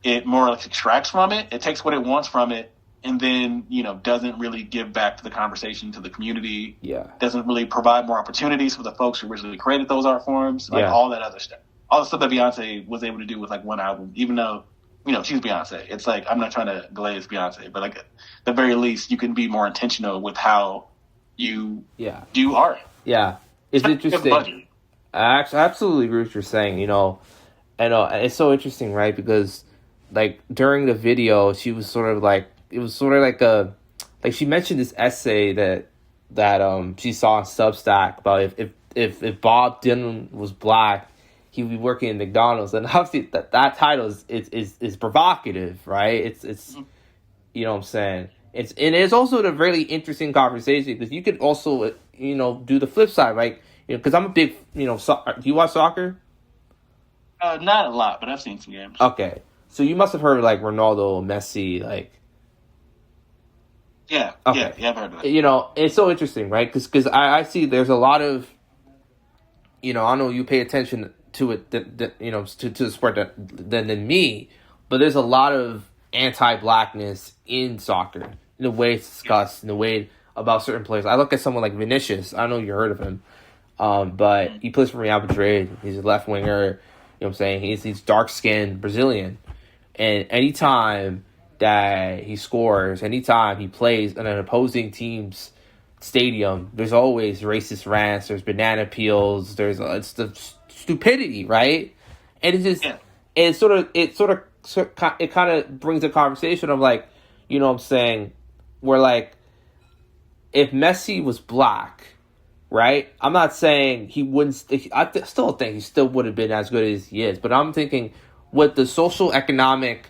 It more like extracts from it. It takes what it wants from it and then, doesn't really give back to the conversation, to the community. Yeah. Doesn't really provide more opportunities for the folks who originally created those art forms. Like all that other stuff. All the stuff that Beyonce was able to do with like one album, even though, she's Beyonce. It's like, I'm not trying to glaze Beyonce, but like at the very least, you can be more intentional with how you do art. Yeah. It's interesting. I absolutely agree with what you're saying, and it's so interesting, right? Because like during the video, she was sort of like, it was sort of like she mentioned this essay that she saw on Substack about if Bob Dylan was black, he would be working at McDonald's, and obviously that title is provocative, right? It's you know what I'm saying. It's also a really interesting conversation because you could also do the flip side, like because I'm a big do you watch soccer? Not a lot, but I've seen some games. Okay, so you must have heard of, like Ronaldo, Messi, like. Yeah, okay. Yeah, I've heard of it. It's so interesting, right? Because I see there's a lot of I know you pay attention to it, to the sport than me, but there's a lot of anti-blackness in soccer, in the way it's discussed, in the way about certain players. I look at someone like Vinicius. I don't know if you heard of him, but he plays for Real Madrid. He's a left winger. You know what I'm saying? He's dark-skinned Brazilian, and anytime that he scores, anytime he plays in an opposing team's stadium, there's always racist rants, there's banana peels, it's the stupidity, right? And it's just it kind of brings a conversation of like, what I'm saying, where like if Messi was black, right? I'm not saying he wouldn't. I still think he still would have been as good as he is, but I'm thinking with the social economic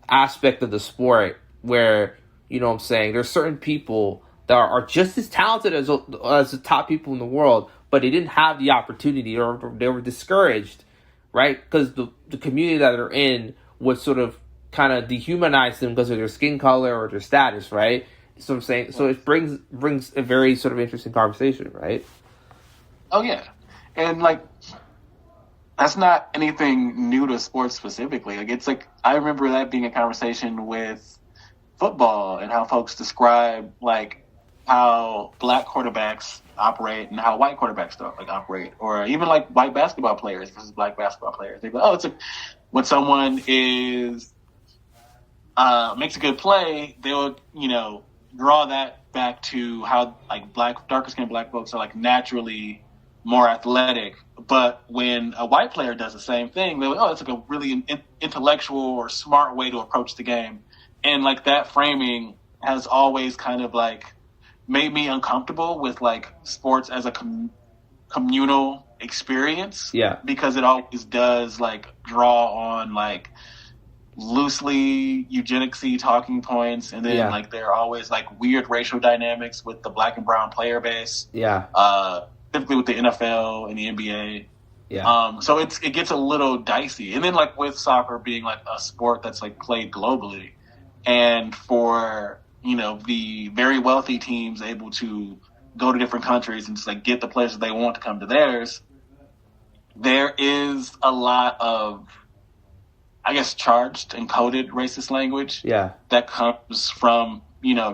aspect of the sport, where what I'm saying, there's certain people that are just as talented as the top people in the world, but they didn't have the opportunity or they were discouraged, right? Because the community that they're in would sort of kind of dehumanize them because of their skin color or their status, right? So I'm saying, so it brings a very sort of interesting conversation, right? Oh yeah, and like that's not anything new to sports specifically. Like it's like I remember that being a conversation with football and how folks describe like how black quarterbacks operate and how white quarterbacks operate, or even like white basketball players versus black basketball players. They go, when someone is makes a good play, they'll draw that back to how like darker skinned black folks are like naturally more athletic. But when a white player does the same thing, they're like, it's like a really intellectual or smart way to approach the game. And like that framing has always kind of like made me uncomfortable with like sports as a communal experience. Yeah. Because it always does like draw on like loosely eugenicsy talking points, and then like there are always like weird racial dynamics with the black and brown player base. Yeah. Typically with the NFL and the NBA. Yeah. So it gets a little dicey. And then like with soccer being like a sport that's like played globally, and for the very wealthy teams able to go to different countries and just like get the players that they want to come to theirs, there is a lot of, I guess, charged and coded racist language that comes from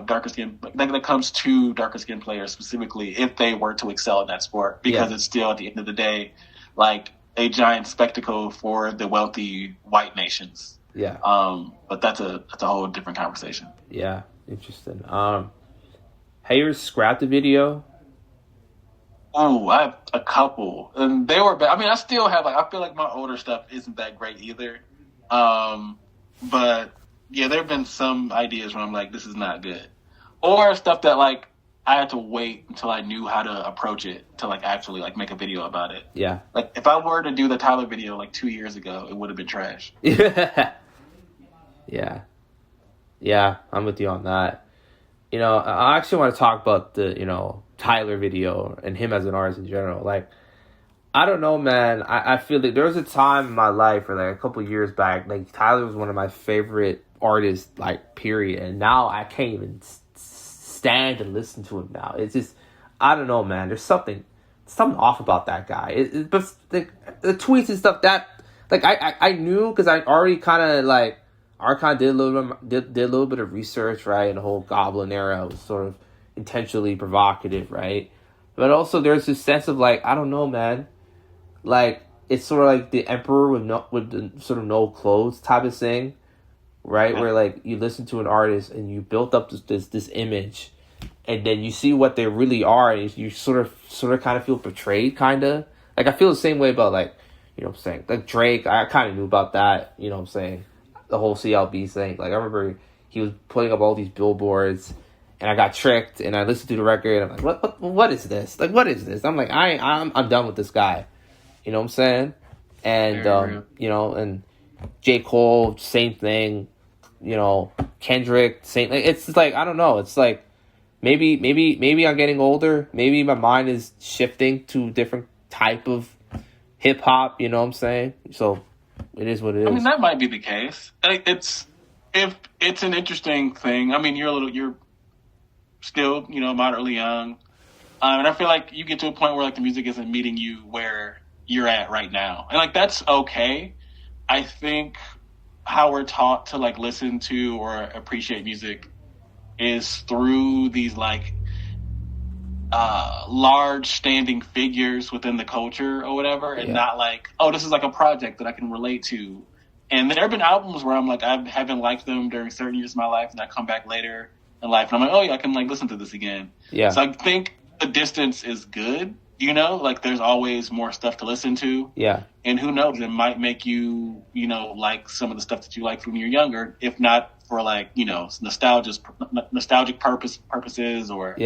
darker skin, that comes to darker skin players specifically if they were to excel in that sport, because it's still at the end of the day like a giant spectacle for the wealthy white nations. Yeah. But that's a whole different conversation. Yeah. Interesting. Have you ever scrapped a video? Oh, I have a couple, and they were bad. I mean, I still have I feel like my older stuff isn't that great either. But yeah, there have been some ideas where I'm like, this is not good, or stuff that like I had to wait until I knew how to approach it to like actually like make a video about it. Yeah. Like if I were to do the Tyler video like 2 years ago, it would have been trash. Yeah. Yeah, I'm with you on that. I actually want to talk about the, Tyler video and him as an artist in general. Like, I don't know, man. I feel like there was a time in my life, or like a couple years back, like Tyler was one of my favorite artists, like, period. And now I can't even stand and listen to him now. It's just, I don't know, man. There's something off about that guy. But the tweets and stuff that, like, I knew because I already kind of did a little bit of research, right? And the whole Goblin era was sort of intentionally provocative, right? But also there's this sense of like, I don't know, man. Like, it's sort of like the emperor with sort of no clothes type of thing, right? Where like you listen to an artist and you built up this image, and then you see what they really are, and you sort of kind of feel betrayed, kind of. Like, I feel the same way about like, what I'm saying, like Drake. I kind of knew about that, what I'm saying, the whole CLB thing. Like, I remember he was putting up all these billboards, and I got tricked, and I listened to the record, and I'm like, what is this? Like, what is this? I'm like, I'm done with this guy. You know what I'm saying? And and J. Cole, same thing. Kendrick, same. It's just like, I don't know. It's like maybe I'm getting older. Maybe my mind is shifting to a different type of hip hop. You know what I'm saying? So it is what it is. I mean, that might be the case. It's an interesting thing. I mean, you're still moderately young, and I feel like you get to a point where like the music isn't meeting you where you're at right now, and like that's okay. I think how we're taught to like listen to or appreciate music is through these like large standing figures within the culture or whatever, and not like, oh, this is like a project that I can relate to. And there have been albums where I'm like, I haven't liked them during certain years of my life, and I come back later in life and I'm like, oh yeah, I can like listen to this again. Yeah. So I think the distance is good. Like there's always more stuff to listen to. Yeah. And who knows, it might make you, like some of the stuff that you liked when you were younger, if not for like, nostalgic purposes or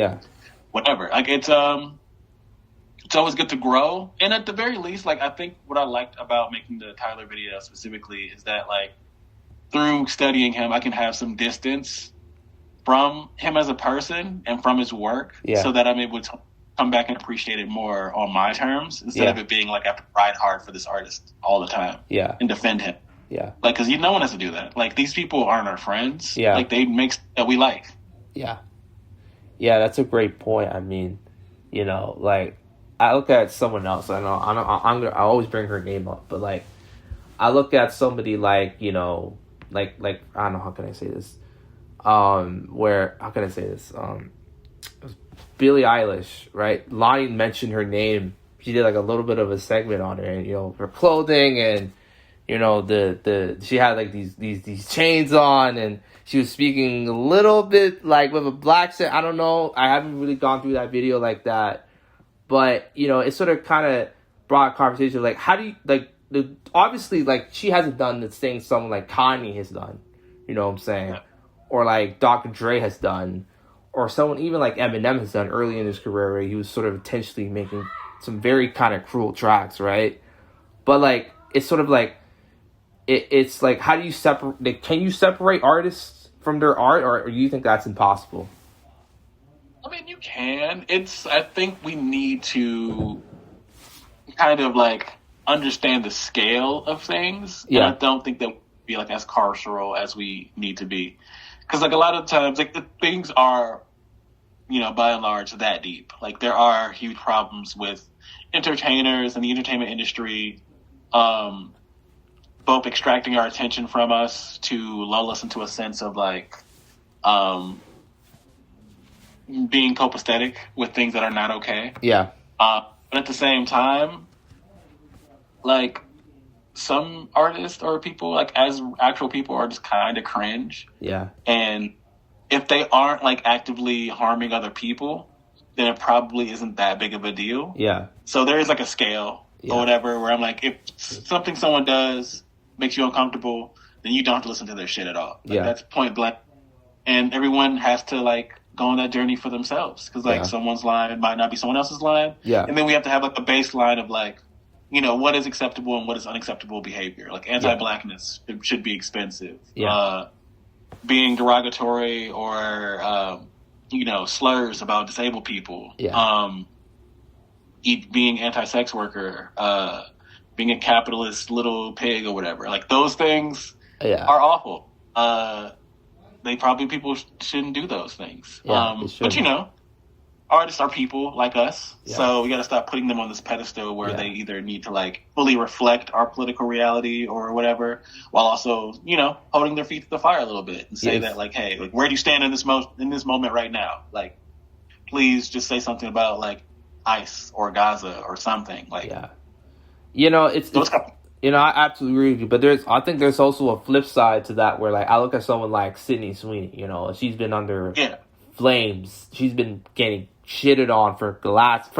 whatever. Like it's always good to grow. And at the very least, like I think what I liked about making the Tyler video specifically is that like through studying him, I can have some distance from him as a person and from his work, so that I'm able to come back and appreciate it more on my terms instead of it being like I have to ride hard for this artist all the time and defend him. Yeah. Like, because no one has to do that. Like, these people aren't our friends. Yeah. Like, they make stuff that we like. Yeah. Yeah, that's a great point. I mean, like, I look at someone else. I always bring her name up, but like, I look at somebody like, like I don't know, how can I say this? Billie Eilish, right? Lonnie mentioned her name. She did like a little bit of a segment on her, and her clothing, and she had like these chains on, and she was speaking a little bit like with a black accent. I don't know. I haven't really gone through that video like that, but it sort of kind of brought a conversation like, how do you like obviously like she hasn't done the thing someone like Kanye has done, you know what I'm saying, or like Dr. Dre has done. Or someone even like Eminem has done early in his career, where he was sort of intentionally making some very kind of cruel tracks, right? But like, it's sort of like, it's like, how do you separate? Like, can you separate artists from their art, or do you think that's impossible? I mean, you can. I think we need to kind of like understand the scale of things. Yeah. And I don't think that we'll be like as carceral as we need to be. Because like a lot of times, like the things are, by and large, that deep. Like there are huge problems with entertainers and the entertainment industry, both extracting our attention from us to lull us into a sense of like being copacetic with things that are not okay. Yeah. But at the same time, like some artists or people, like as actual people, are just kind of cringe. Yeah. And if they aren't like actively harming other people, then it probably isn't that big of a deal. Yeah. So there is like a scale or whatever where I'm like, if something someone does makes you uncomfortable, then you don't have to listen to their shit at all. Like, that's point blank. And everyone has to like go on that journey for themselves, because like someone's line might not be someone else's line. Yeah. And then we have to have like a baseline of like, you know, what is acceptable and what is unacceptable behavior. Like anti-blackness should be expensive. Yeah. Being derogatory or you know, slurs about disabled people. Yeah. Being anti-sex worker, being a capitalist little pig or whatever. Like those things are awful. People shouldn't do those things. Yeah, but you know, artists are people like us, so we got to stop putting them on this pedestal where they either need to like fully reflect our political reality or whatever, while also, you know, holding their feet to the fire a little bit and say that like, hey, like, where do you stand in this moment right now? Like, please just say something about like ICE or Gaza or something. Like, you know, you know, I absolutely agree with you, but I think there's also a flip side to that where, like, I look at someone like Sweeney, you know, she's been under flames. She's been getting shitted on for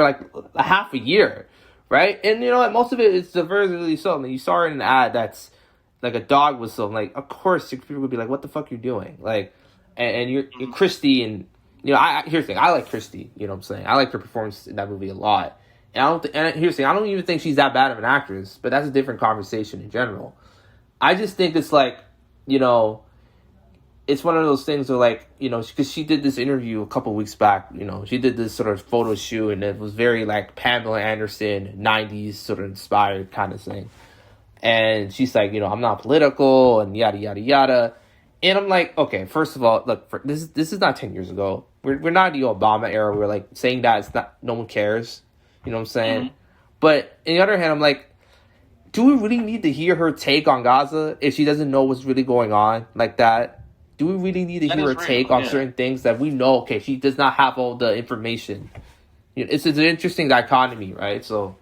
like a half a year, right? And, you know, most of it is diversely so. Like, you saw her in an ad that's like a dog whistle. Like, of course, people would be like, what the fuck you're doing? Like, and you're Christy, and, you know, here's the thing. I like Christy, you know what I'm saying? I like her performance in that movie a lot. And here's the thing, I don't even think she's that bad of an actress, but that's a different conversation in general. I just think it's like, you know, it's one of those things where, like, you know, because she did this interview a couple weeks back, you know, she did this sort of photo shoot, and it was very, like, Pamela Anderson, 90s sort of inspired kind of thing. And she's like, you know, I'm not political, and yada, yada, yada. And I'm like, okay, first of all, look, this is not 10 years ago. We're not in the Obama era. We're, like, saying that it's not, no one cares. You know what I'm saying? Mm-hmm. But on the other hand, I'm like, do we really need to hear her take on Gaza if she doesn't know what's really going on like that? Do we really need to hear her take on certain things that we know, okay, she does not have all the information? You know, it's an interesting dichotomy, right? So,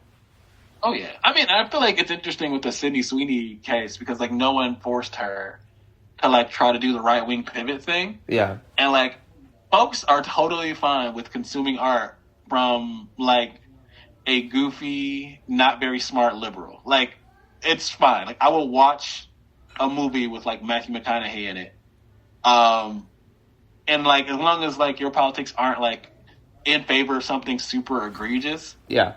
oh, yeah. I mean, I feel like it's interesting with the Sydney Sweeney case because, like, no one forced her to, like, try to do the right-wing pivot thing. Yeah. And, like, folks are totally fine with consuming art from, like, a goofy, not very smart liberal. Like, it's fine. Like, I will watch a movie with, like, Matthew McConaughey in it. And, like, as long as, like, your politics aren't, like, in favor of something super egregious. Yeah.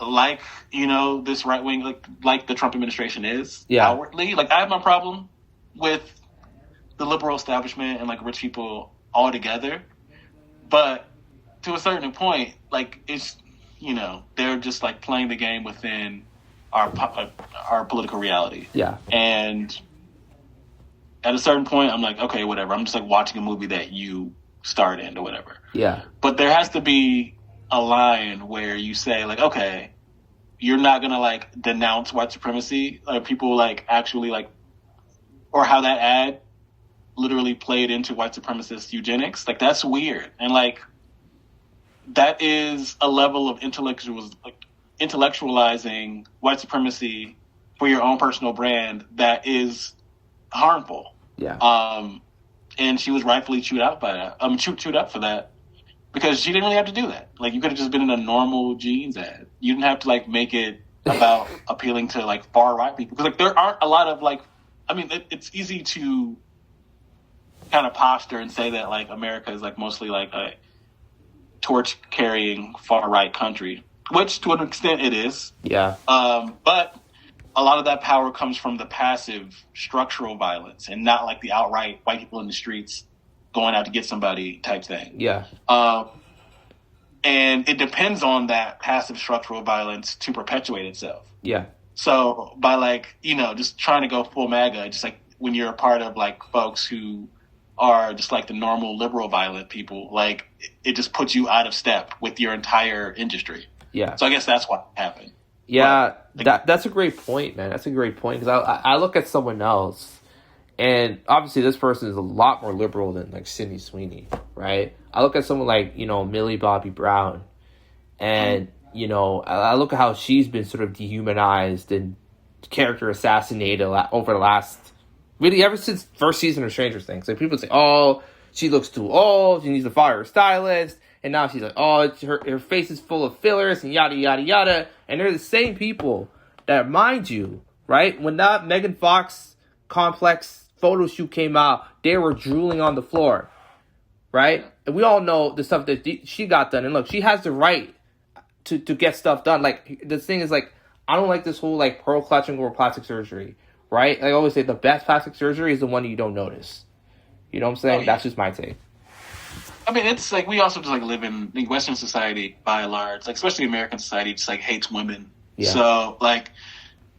Like, you know, this right wing, like the Trump administration is outwardly. Like, I have no problem with the liberal establishment and, like, rich people all together. But to a certain point, like, it's, you know, they're just, like, playing the game within our political reality. Yeah. And at a certain point, I'm like, okay, whatever. I'm just, like, watching a movie that you starred in or whatever. Yeah. But there has to be a line where you say, like, okay, you're not going to, like, denounce white supremacy. Like, people, like, actually, like, or how that ad literally played into white supremacist eugenics. Like, that's weird. And, like, that is a level of intellectualizing white supremacy for your own personal brand that is harmful. Yeah. And she was rightfully chewed up for that because she didn't really have to do that. Like, you could have just been in a normal jeans ad. You didn't have to, like, make it about appealing to, like, far right people. Because, like, there aren't a lot of, like, I mean, it's easy to kind of posture and say that, like, America is, like, mostly, like, a torch-carrying far-right country, which, to an extent, it is. Yeah. But a lot of that power comes from the passive structural violence and not, like, the outright white people in the streets going out to get somebody type thing. Yeah. And it depends on that passive structural violence to perpetuate itself. Yeah. So by, like, you know, just trying to go full MAGA, just like when you're a part of, like, folks who are just like the normal liberal violent people, like, it just puts you out of step with your entire industry. Yeah. So I guess that's what happened. Yeah, but, like, that's a great point, man. That's a great point because I look at someone else, and obviously this person is a lot more liberal than, like, Sydney Sweeney, right? I look at someone like, you know, Millie Bobby Brown, and you know, I look at how she's been sort of dehumanized and character assassinated over the last, really, ever since first season of Stranger Things. Like, people say, oh, she looks too old, she needs to fire her stylist. and now she's like, oh, her face is full of fillers and yada yada yada, and they're the same people that, mind you, right, when that Megan Fox complex photo shoot came out, they were drooling on the floor, right? And we all know the stuff that she got done, and look, she has the right to get stuff done. Like, the thing is, like, I don't like this whole, like, pearl clutching over plastic surgery, right? Like I always say, the best plastic surgery is the one you don't notice. You know what I'm saying? Oh, yeah. That's just my take. I mean, it's like we also just like live in Western society by and large, like especially American society, just like hates women. Yeah. So like,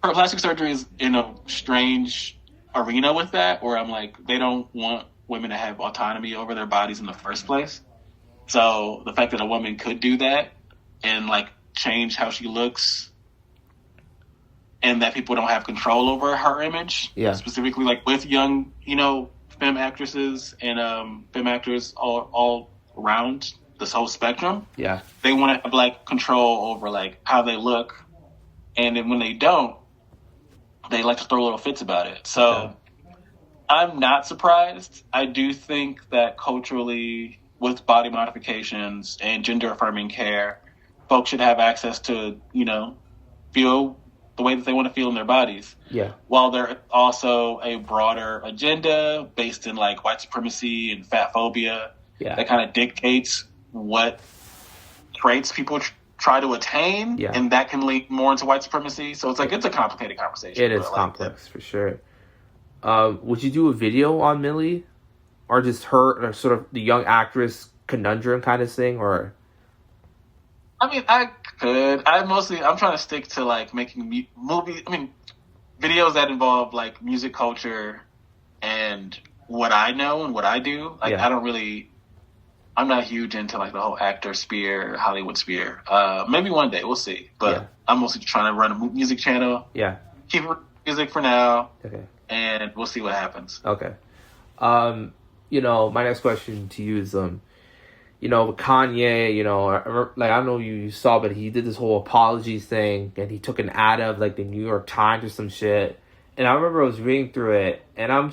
plastic surgery is in a strange arena with that, where I'm like, they don't want women to have autonomy over their bodies in the first place. So the fact that a woman could do that and like change how she looks, and that people don't have control over her image, specifically like with young, you know, femme actresses and femme actors all around this whole spectrum. Yeah, they want to have like control over like how they look, and then when they don't, they like to throw little fits about it. So I'm not surprised. I do think that culturally, with body modifications and gender affirming care, folks should have access to, you know, feel the way that they want to feel in their bodies. Yeah. While there's also a broader agenda based in like white supremacy and fat phobia that kind of dictates what traits people try to attain, and that can lead more into white supremacy. So it's like, it's a complicated conversation. It is complex for sure. Would you do a video on Millie, or just her, or sort of the young actress conundrum kind of thing, or? I mean, I could. I'm trying to stick to like making movies. I mean, videos that involve like music culture and what I know and what I do. Like, I'm not huge into like the whole actor sphere, Hollywood sphere. Maybe one day, we'll see. But I'm mostly trying to run a music channel. Yeah. Keep music for now. Okay. And we'll see what happens. Okay. You know, my next question to you is, you know, Kanye, you know, I don't know if you saw, but he did this whole apology thing, and he took an ad of like the New York Times or some shit. And I remember I was reading through it, and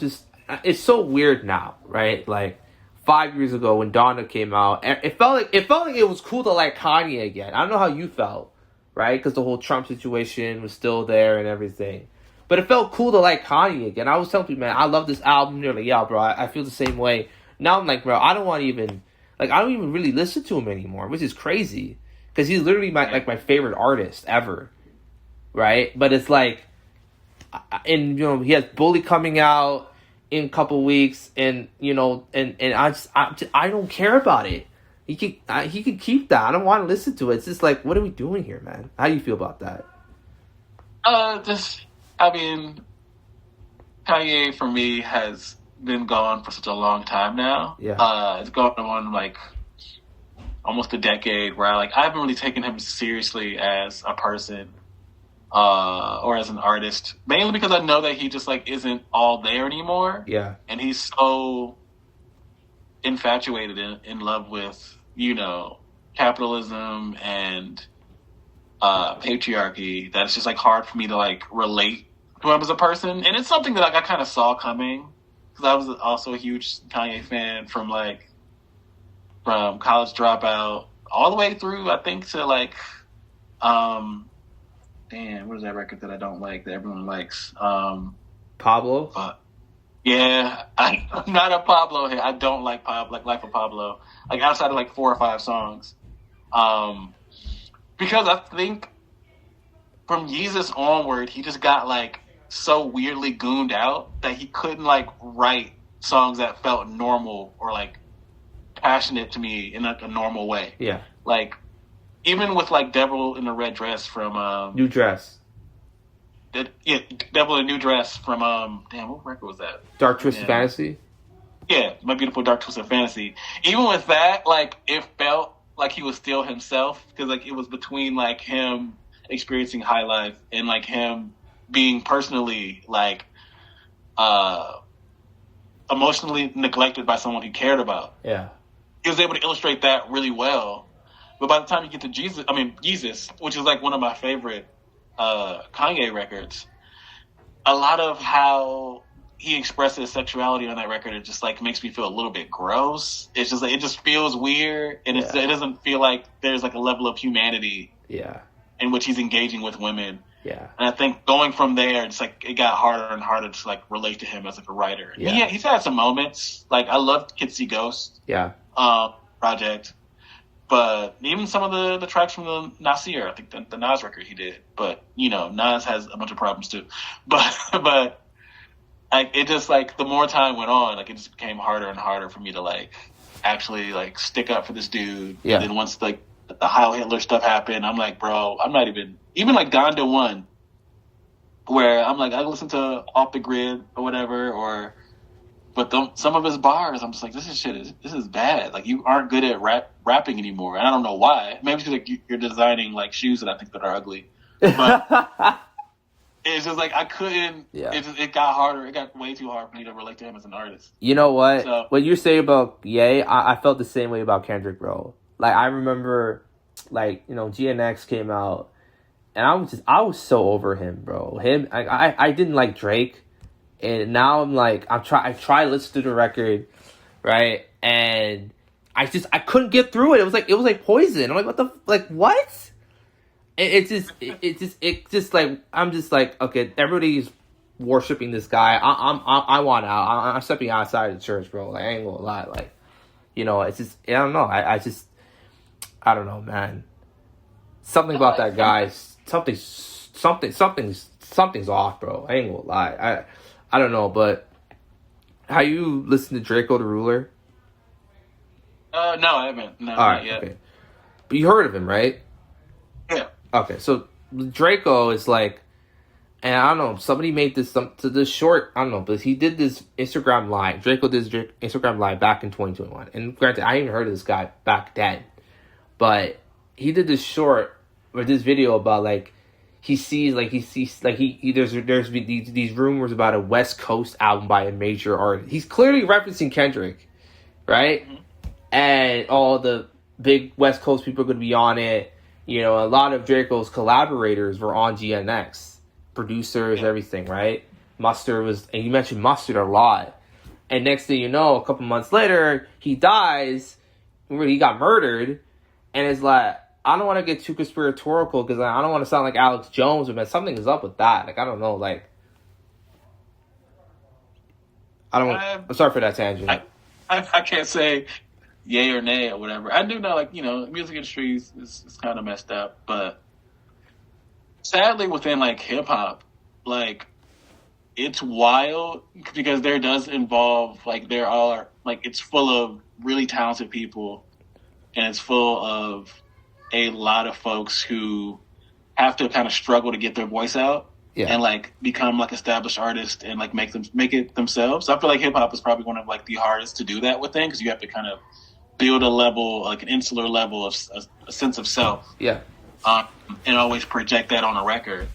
it's so weird now, right? Like 5 years ago when Donna came out, it felt like it was cool to like Kanye again. I don't know how you felt, right? Because the whole Trump situation was still there and everything. But it felt cool to like Kanye again. I was telling people, man, I love this album. They're like, yeah, bro, I feel the same way. Now I'm like, bro, I don't even really listen to him anymore, which is crazy. Because he's literally my favorite artist ever. Right? But it's like, and, you know, he has Bully coming out in a couple weeks, and, you know, and I don't care about it. He can keep that. I don't want to listen to it. It's just like, what are we doing here, man? How do you feel about that? I mean, Kanye for me has been gone for such a long time now. Yeah. It's gone on like almost a decade where I haven't really taken him seriously as a person or as an artist, mainly because I know that he just like isn't all there anymore. Yeah. And he's so infatuated in love with, you know, capitalism and patriarchy that it's just like hard for me to like relate to him as a person. And it's something that I kind of saw coming, because I was also a huge Kanye fan from College Dropout all the way through, I think, to like, what is that record that I don't like that everyone likes? Pablo? Yeah, I'm not a Pablo head. I don't like Life of Pablo. Like, outside of like 4 or 5 songs. Because I think from Yeezus onward, he just got like so weirdly gooned out that he couldn't like write songs that felt normal or like passionate to me in like a normal way. Yeah. Like, even with like Devil in a Red Dress from New Dress. Devil in a New Dress from what record was that? Dark Twisted Fantasy? Yeah, My Beautiful Dark Twisted Fantasy. Even with that, like, it felt like he was still himself, because like it was between like him experiencing high life and like him being personally like emotionally neglected by someone he cared about. Yeah. He was able to illustrate that really well. But by the time you get to Yeezus, which is like one of my favorite Kanye records, a lot of how he expresses sexuality on that record, it just like makes me feel a little bit gross. It's just like it just feels weird, and it doesn't feel like there's like a level of humanity in which he's engaging with women. Yeah. And I think going from there, it's like it got harder and harder to like relate to him as like a writer. Yeah, he's had some moments. Like I loved Kids See Ghosts. Yeah. Project. But even some of the tracks from the Nasir, I think the Nas record he did. But you know, Nas has a bunch of problems too. But like it just like the more time went on, like it just became harder and harder for me to like actually like stick up for this dude. Yeah. And then once like the Heil Hitler stuff happened, I'm like, bro, I'm not even like Donda 1, where I'm like, I listen to Off the Grid or whatever, but some of his bars, I'm just like, this is bad. Like you aren't good at rapping anymore, and I don't know why. Maybe because like you're designing like shoes that I think that are ugly, but. It's just like I couldn't. Yeah. It got harder. It got way too hard for me to relate to him as an artist. You know what? So, what you say about Ye, I felt the same way about Kendrick, bro. Like I remember, like you know, GNX came out, and I was so over him, bro. I didn't like Drake, and now I'm like I try to listen to the record, right? And I couldn't get through it. It was like poison. I'm like what? It's just like I'm just like okay, everybody's worshiping this guy. I want out. I'm stepping outside the church, bro. Like I ain't gonna lie, like you know, it's just I don't know. I don't know, man. Something about that guy. Something's off, bro. I ain't gonna lie. I don't know, but how you listen to Draco the Ruler? No, I haven't. No, all right, not yet. Okay. But you heard of him, right? Yeah. Okay, so Draco is like, and I don't know, somebody made this to this short, I don't know, but he did this Instagram live. Draco did this Instagram live back in 2021. And granted, I even heard of this guy back then. But he did this short, or this video about like, there's these rumors about a West Coast album by a major artist. He's clearly referencing Kendrick, right? Mm-hmm. And all the big West Coast people are going to be on it. You know, a lot of Draco's collaborators were on GNX. Producers, everything, right? Mustard and you mentioned Mustard a lot. And next thing you know, a couple months later, he dies. He got murdered. And it's like, I don't want to get too conspiratorial because I don't want to sound like Alex Jones, but man, something is up with that. Like, I don't know, like... I'm sorry for that tangent. I can't say yay or nay or whatever. I do know, like, you know, the music industry is kind of messed up, but sadly within, like, hip-hop, like, it's wild because there does involve, like, there are, like, it's full of really talented people, and it's full of a lot of folks who have to kind of struggle to get their voice out and, like, become, like, established artists and, like, make it themselves. I feel like hip-hop is probably one of, like, the hardest to do that within because you have to kind of build a level, like an insular level of a sense of self. Yeah. And always project that on a record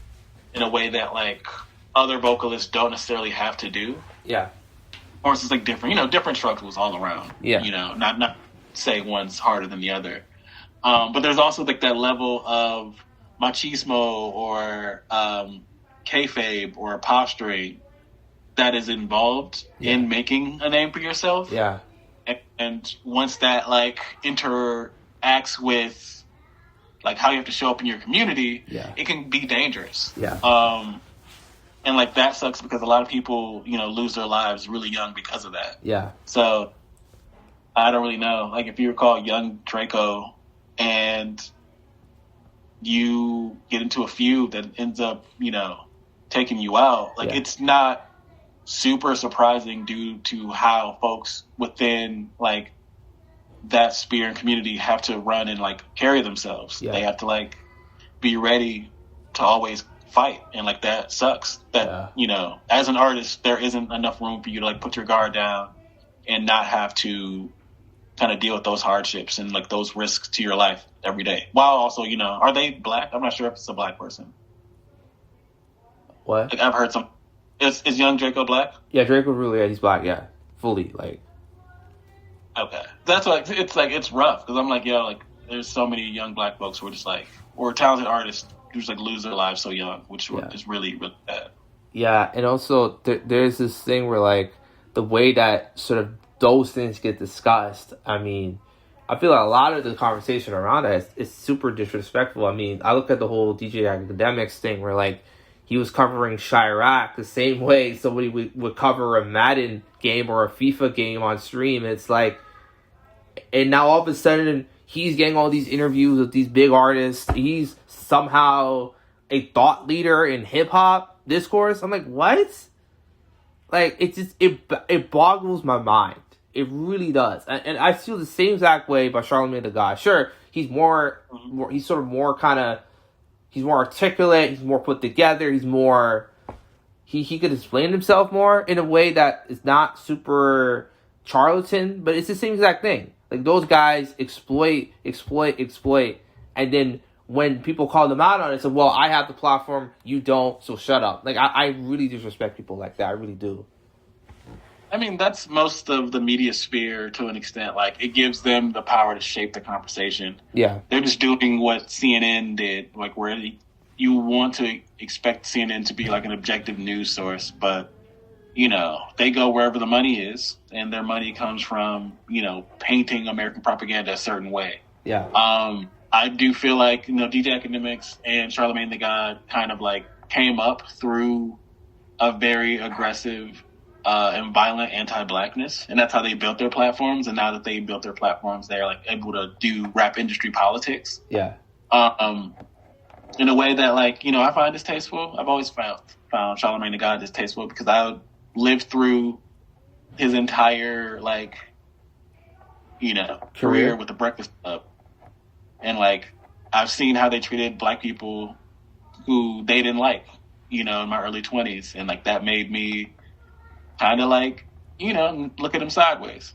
in a way that, like, other vocalists don't necessarily have to do. Yeah. Or it's just, like, different struggles all around. Yeah. You know, not say one's harder than the other. But there's also, like, that level of machismo or kayfabe or posturing that is involved in making a name for yourself. Yeah. And once that, like, interacts with, like, how you have to show up in your community, it can be dangerous. Yeah. And, like, that sucks because a lot of people, you know, lose their lives really young because of that. Yeah. So, I don't really know. Like, if you recall young Draco and you get into a feud that ends up, you know, taking you out, like, it's not super surprising due to how folks within, like, that sphere and community have to run and, like, carry themselves. Yeah. They have to, like, be ready to always fight. And, like, that sucks. That, you know, as an artist, there isn't enough room for you to, like, put your guard down and not have to kind of deal with those hardships and, like, those risks to your life every day. While also, you know, are they black? I'm not sure if it's a black person. What? Like, I've heard some... Is young Draco black? Yeah, Draco really, he's black, yeah. Fully, like... Okay. That's like, it's rough, because I'm like, yo, like, there's so many young black folks who are just like, or talented artists who just, like, lose their lives so young, which is really, really bad. Yeah, and also there's this thing where like the way that sort of those things get discussed. I mean, I feel like a lot of the conversation around that is super disrespectful. I mean, I look at the whole DJ Academics thing where like he was covering Chirac the same way somebody would cover a Madden game or a FIFA game on stream. It's like, and now all of a sudden he's getting all these interviews with these big artists. He's somehow a thought leader in hip hop discourse. I'm like, what? Like, it just it boggles my mind. It really does. And I feel the same exact way about Charlamagne the God. Sure, he's more he's sort of more kind of, he's more articulate, he's more put together, he's more, he could explain himself more in a way that is not super charlatan, but it's the same exact thing. Like, those guys exploit, and then when people call them out on it, say, well, I have the platform, you don't, so shut up. Like, I really disrespect people like that. I really do. I mean, that's most of the media sphere to an extent. Like, it gives them the power to shape the conversation. Yeah. They're just doing what CNN did, like, where you want to expect CNN to be like an objective news source, but, you know, they go wherever the money is, and their money comes from, you know, painting American propaganda a certain way. Yeah. I do feel like, you know, DJ Academics and Charlamagne the God kind of like came up through a very aggressive and violent anti-blackness, and that's how they built their platforms. And now that they built their platforms, they're like able to do rap industry politics. Yeah. In a way that, like, you know, I find distasteful. I've always found Charlamagne the God distasteful because I lived through his entire, like, you know, career with the Breakfast Club. And, like, I've seen how they treated black people who they didn't like, you know, in my early 20s. And, like, that made me kind of, like, you know, look at him sideways.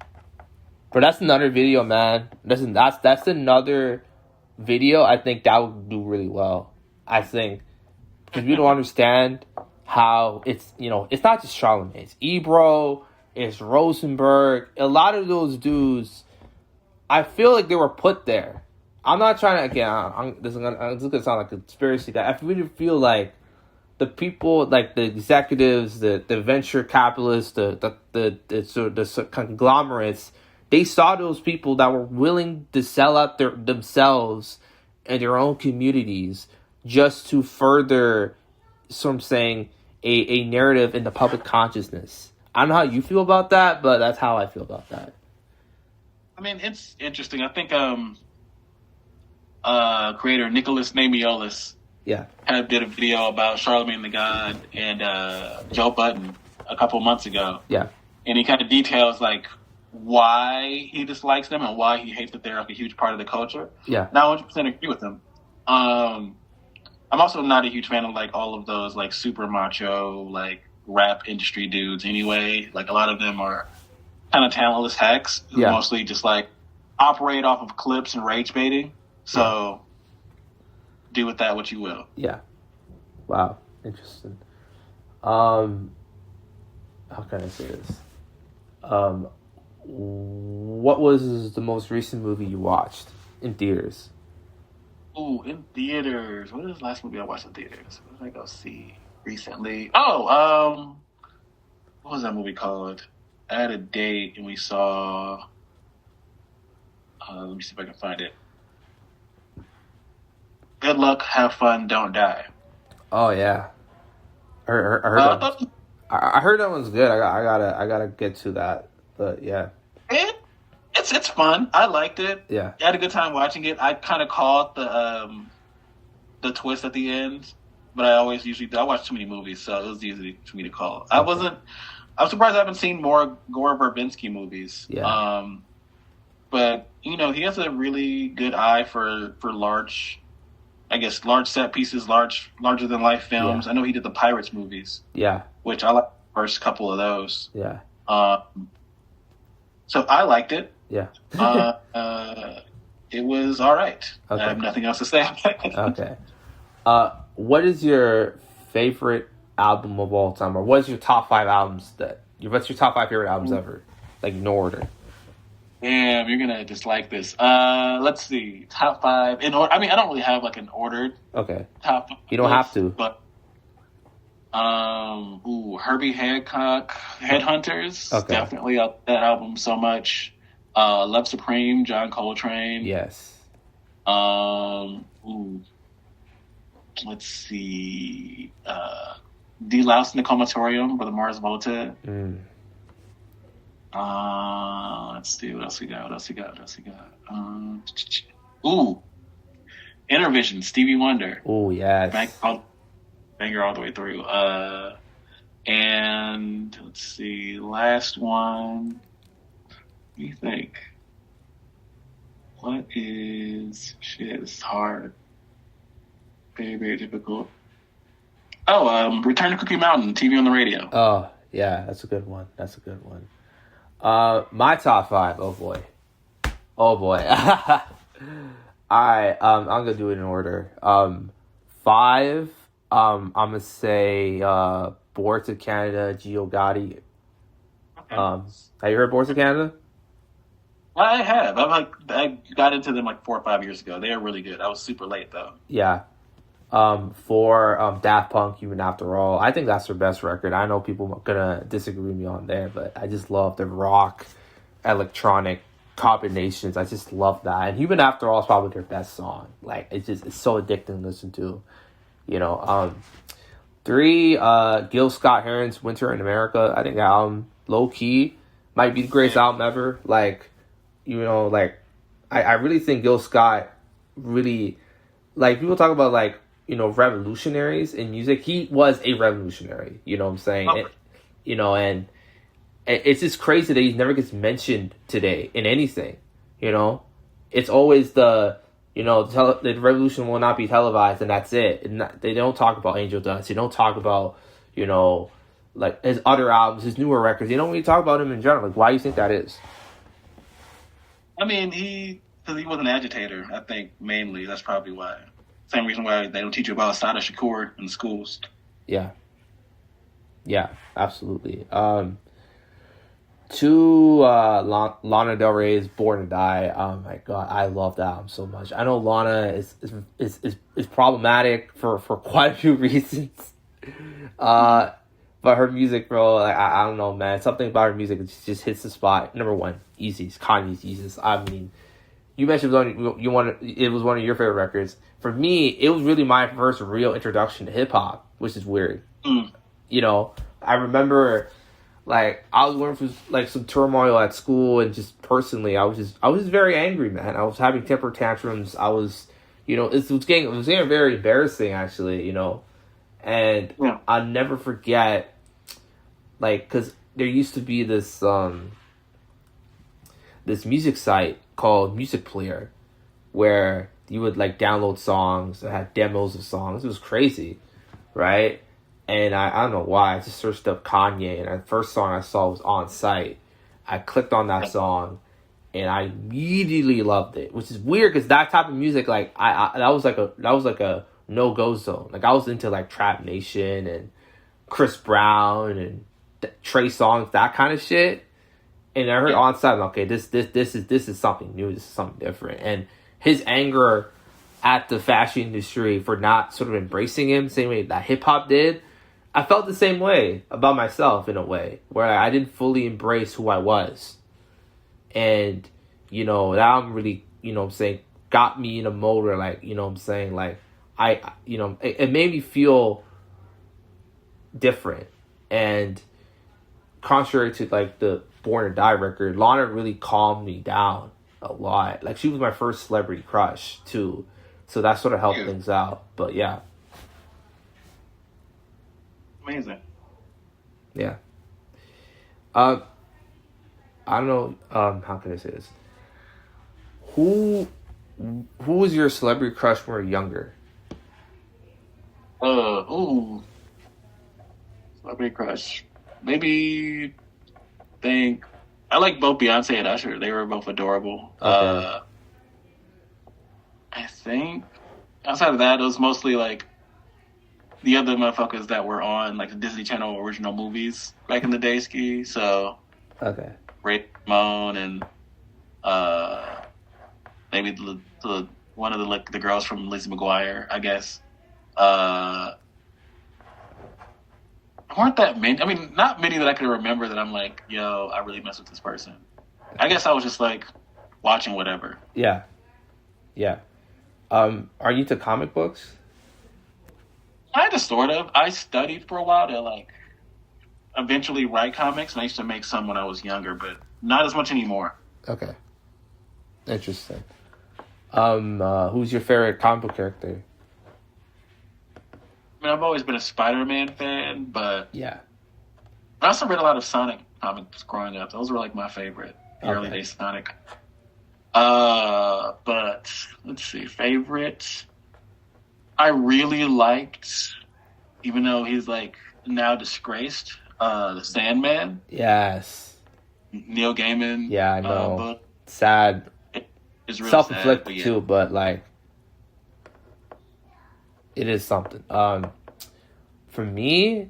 But that's another video, man. That's another video I think that would do really well. I think. Because we don't understand how it's, you know, it's not just Charlamagne. It's Ebro, it's Rosenberg. A lot of those dudes, I feel like they were put there. I'm not trying to, again, this is going to sound like a conspiracy guy. I really feel like the people, like the executives, the venture capitalists, the conglomerates, they saw those people that were willing to sell out themselves and their own communities just to further, so I'm saying, a narrative in the public consciousness. I don't know how you feel about that, but that's how I feel about that. I mean, it's interesting. I think creator Nicholas Namiolis did a video about Charlamagne the God and Joe Budden a couple months ago. Yeah. And he kind of details, like, why he dislikes them and why he hates that they're, like, a huge part of the culture. Yeah. Now, I 100% agree with him. I'm also not a huge fan of, like, all of those, like, super macho, like, rap industry dudes anyway. Like, a lot of them are kind of talentless hacks who mostly just, like, operate off of clips and rage baiting. So, do with that what you will. Yeah. Wow. Interesting. How can I say this? What was the most recent movie you watched in theaters? Ooh, in theaters. What was the last movie I watched in theaters? What did I go see recently? Oh, what was that movie called? I had a date and we saw. Let me see if I can find it. Good Luck, Have Fun, Don't Die. Oh yeah, I heard that one's good. I gotta get to that. But yeah, it's fun. I liked it. Yeah, I had a good time watching it. I kind of called the twist at the end, but I watch too many movies, so it was easy for me to call. Okay. I'm surprised I haven't seen more Gore Verbinski movies. Yeah. But you know, he has a really good eye for large set pieces, larger than life films. Yeah. I know he did the Pirates movies. Yeah. Which I like the first couple of those. Yeah. So I liked it. Yeah. It was all right. Okay. I have nothing else to say about it. Okay. What is your favorite album of all time, or what's your top 5 albums what's your top 5 favorite albums ever? Like, no order. Damn, you're gonna dislike this. Let's see. Top 5 in order. I mean, I don't really have like an ordered. Okay. Top. You don't have to. But Herbie Hancock, Headhunters. Okay. Definitely up that album so much. Love Supreme, John Coltrane. Yes. Let's see. D-Louse in the Comatorium by the Mars Volta. Let's see. What else we got? Intervision, Stevie Wonder. Oh, yes. Banger all the way through. And let's see. Last one. What do you think? What is... Shit, this is hard. Very, very difficult. Return to Cookie Mountain, TV on the radio. Oh, yeah, that's a good one. My top 5. Oh boy. Alright, I'm gonna do it in order. 5, I'm gonna say Bored to Canada, Gio Gotti. Okay. Have you heard Bored to Canada? I have. I got into them like 4 or 5 years ago. They are really good. I was super late though. Yeah. For Daft Punk, Human After All, I think that's their best record. I know people are gonna disagree with me on there, but I just love the rock, electronic combinations. I just love that. And Human After All is probably their best song. Like, it's so addicting to listen to. 3, Gil Scott-Heron's Winter in America. I think that album, low key, might be the greatest album ever. Like, I really think Gil Scott really, like, people talk about, like, revolutionaries in music. He was a revolutionary, you know what I'm saying? And it's just crazy that he never gets mentioned today in anything, It's always the revolution will not be televised and that's it. And they don't talk about Angel Dust. They don't talk about, like his other albums, his newer records. They don't really talk about him in general. Like, why do you think that is? I mean, because he was an agitator, I think, mainly. That's probably why. Same reason why they don't teach you about Sada Shakur in schools. Yeah, absolutely. 2, Lana Del Rey's Born to Die. Oh my god, I love that album so much. I know Lana is problematic for quite a few reasons. But her music, bro, like, I don't know, man. Something about her music just hits the spot. Number 1, Yeezy's, Kanye's Yeezus. I mean, you mentioned it was one of your favorite records. For me, it was really my first real introduction to hip hop, which is weird. I remember, like, I was going through like some turmoil at school, and just personally, I was just very angry, man. I was having temper tantrums. I was, it was getting very embarrassing, actually, and I'll never forget, like, because there used to be this music site called Music Player, where you would, like, download songs that had demos of songs. It was crazy, right? And I don't know why. I just searched up Kanye, and the first song I saw was On Sight. I clicked on that song, and I immediately loved it, which is weird because that type of music, like, that was like a no-go zone. Like, I was into, like, Trap Nation and Chris Brown and Trey Songz, that kind of shit. And I heard On Sight, okay, this is something new. This is something different. And his anger at the fashion industry for not sort of embracing him, same way that hip hop did, I felt the same way about myself in a way, where I didn't fully embrace who I was. And, that album really, got me in a mode where, like, like, it made me feel different. And contrary to, like, the Born to Die record, Lana really calmed me down a lot. Like, she was my first celebrity crush too, so that sort of helped things out. But yeah, amazing. Yeah. I don't know. How can I say this? Who was your celebrity crush when you were younger? Celebrity crush. Maybe think I like both Beyonce and Usher. They were both adorable. Okay. I think outside of that, it was mostly like the other motherfuckers that were on like the Disney Channel original movies back in the day. Ski. So okay, Ray Ramone and maybe the one of the girls from Lizzie McGuire, I guess. weren't that many. I mean, not many that I could remember that I'm like, yo, I really mess with this person. I guess I was just like watching whatever. Yeah. Yeah. Are you into comic books? Kind of, sort of. I studied for a while to like eventually write comics, and I used to make some when I was younger, but not as much anymore. Okay. Interesting. Who's your favorite comic book character? I mean, I've always been a Spider-Man fan, but yeah, I also read a lot of Sonic comics growing up. Those were like my favorite early day Sonic. But let's see, favorite. I really liked, even though he's like now disgraced, the Sandman. Yes. Neil Gaiman. Yeah, I know. Book. Sad. It's really self-inflicted sad, too, but like it is something. For me,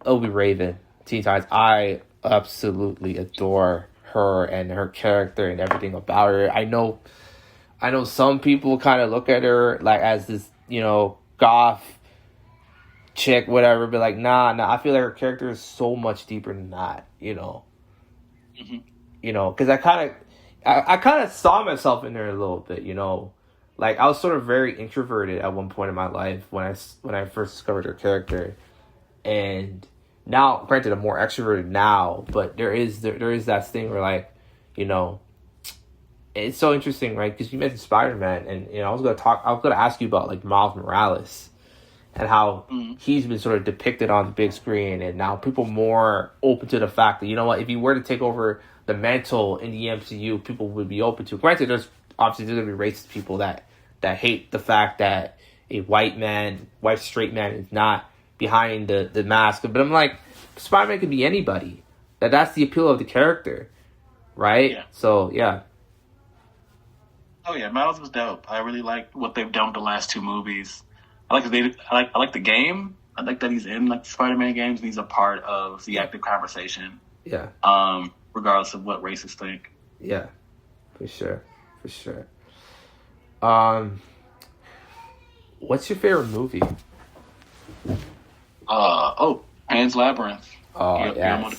it'll be Raven. Teen Titans. I absolutely adore her and her character and everything about her. I know some people kind of look at her like as this, goth chick, whatever, but like, nah, I feel like her character is so much deeper than that, Mm-hmm. Because I kind of saw myself in her a little bit, like I was sort of very introverted at one point in my life when I first discovered her character, and now, granted, I'm more extroverted now, but there is that thing where like, it's so interesting, right? Because you mentioned Spider-Man, and I was gonna ask you about like Miles Morales and how he's been sort of depicted on the big screen, and now people are more open to the fact that, if he were to take over the mantle in the MCU, people would be open to. Granted, there's gonna be racist people that hate the fact that a white straight man is not behind the mask, but I'm like, Spider-Man could be anybody. That's the appeal of the character, right? Yeah. So yeah. Oh yeah, Miles was dope. I really liked what they've done with the last two movies. I like the game. I like that he's in like the Spider-Man games and he's a part of the active conversation. Yeah. Regardless of what racists think. Yeah, for sure. What's your favorite movie? Pan's Labyrinth. Oh, yeah.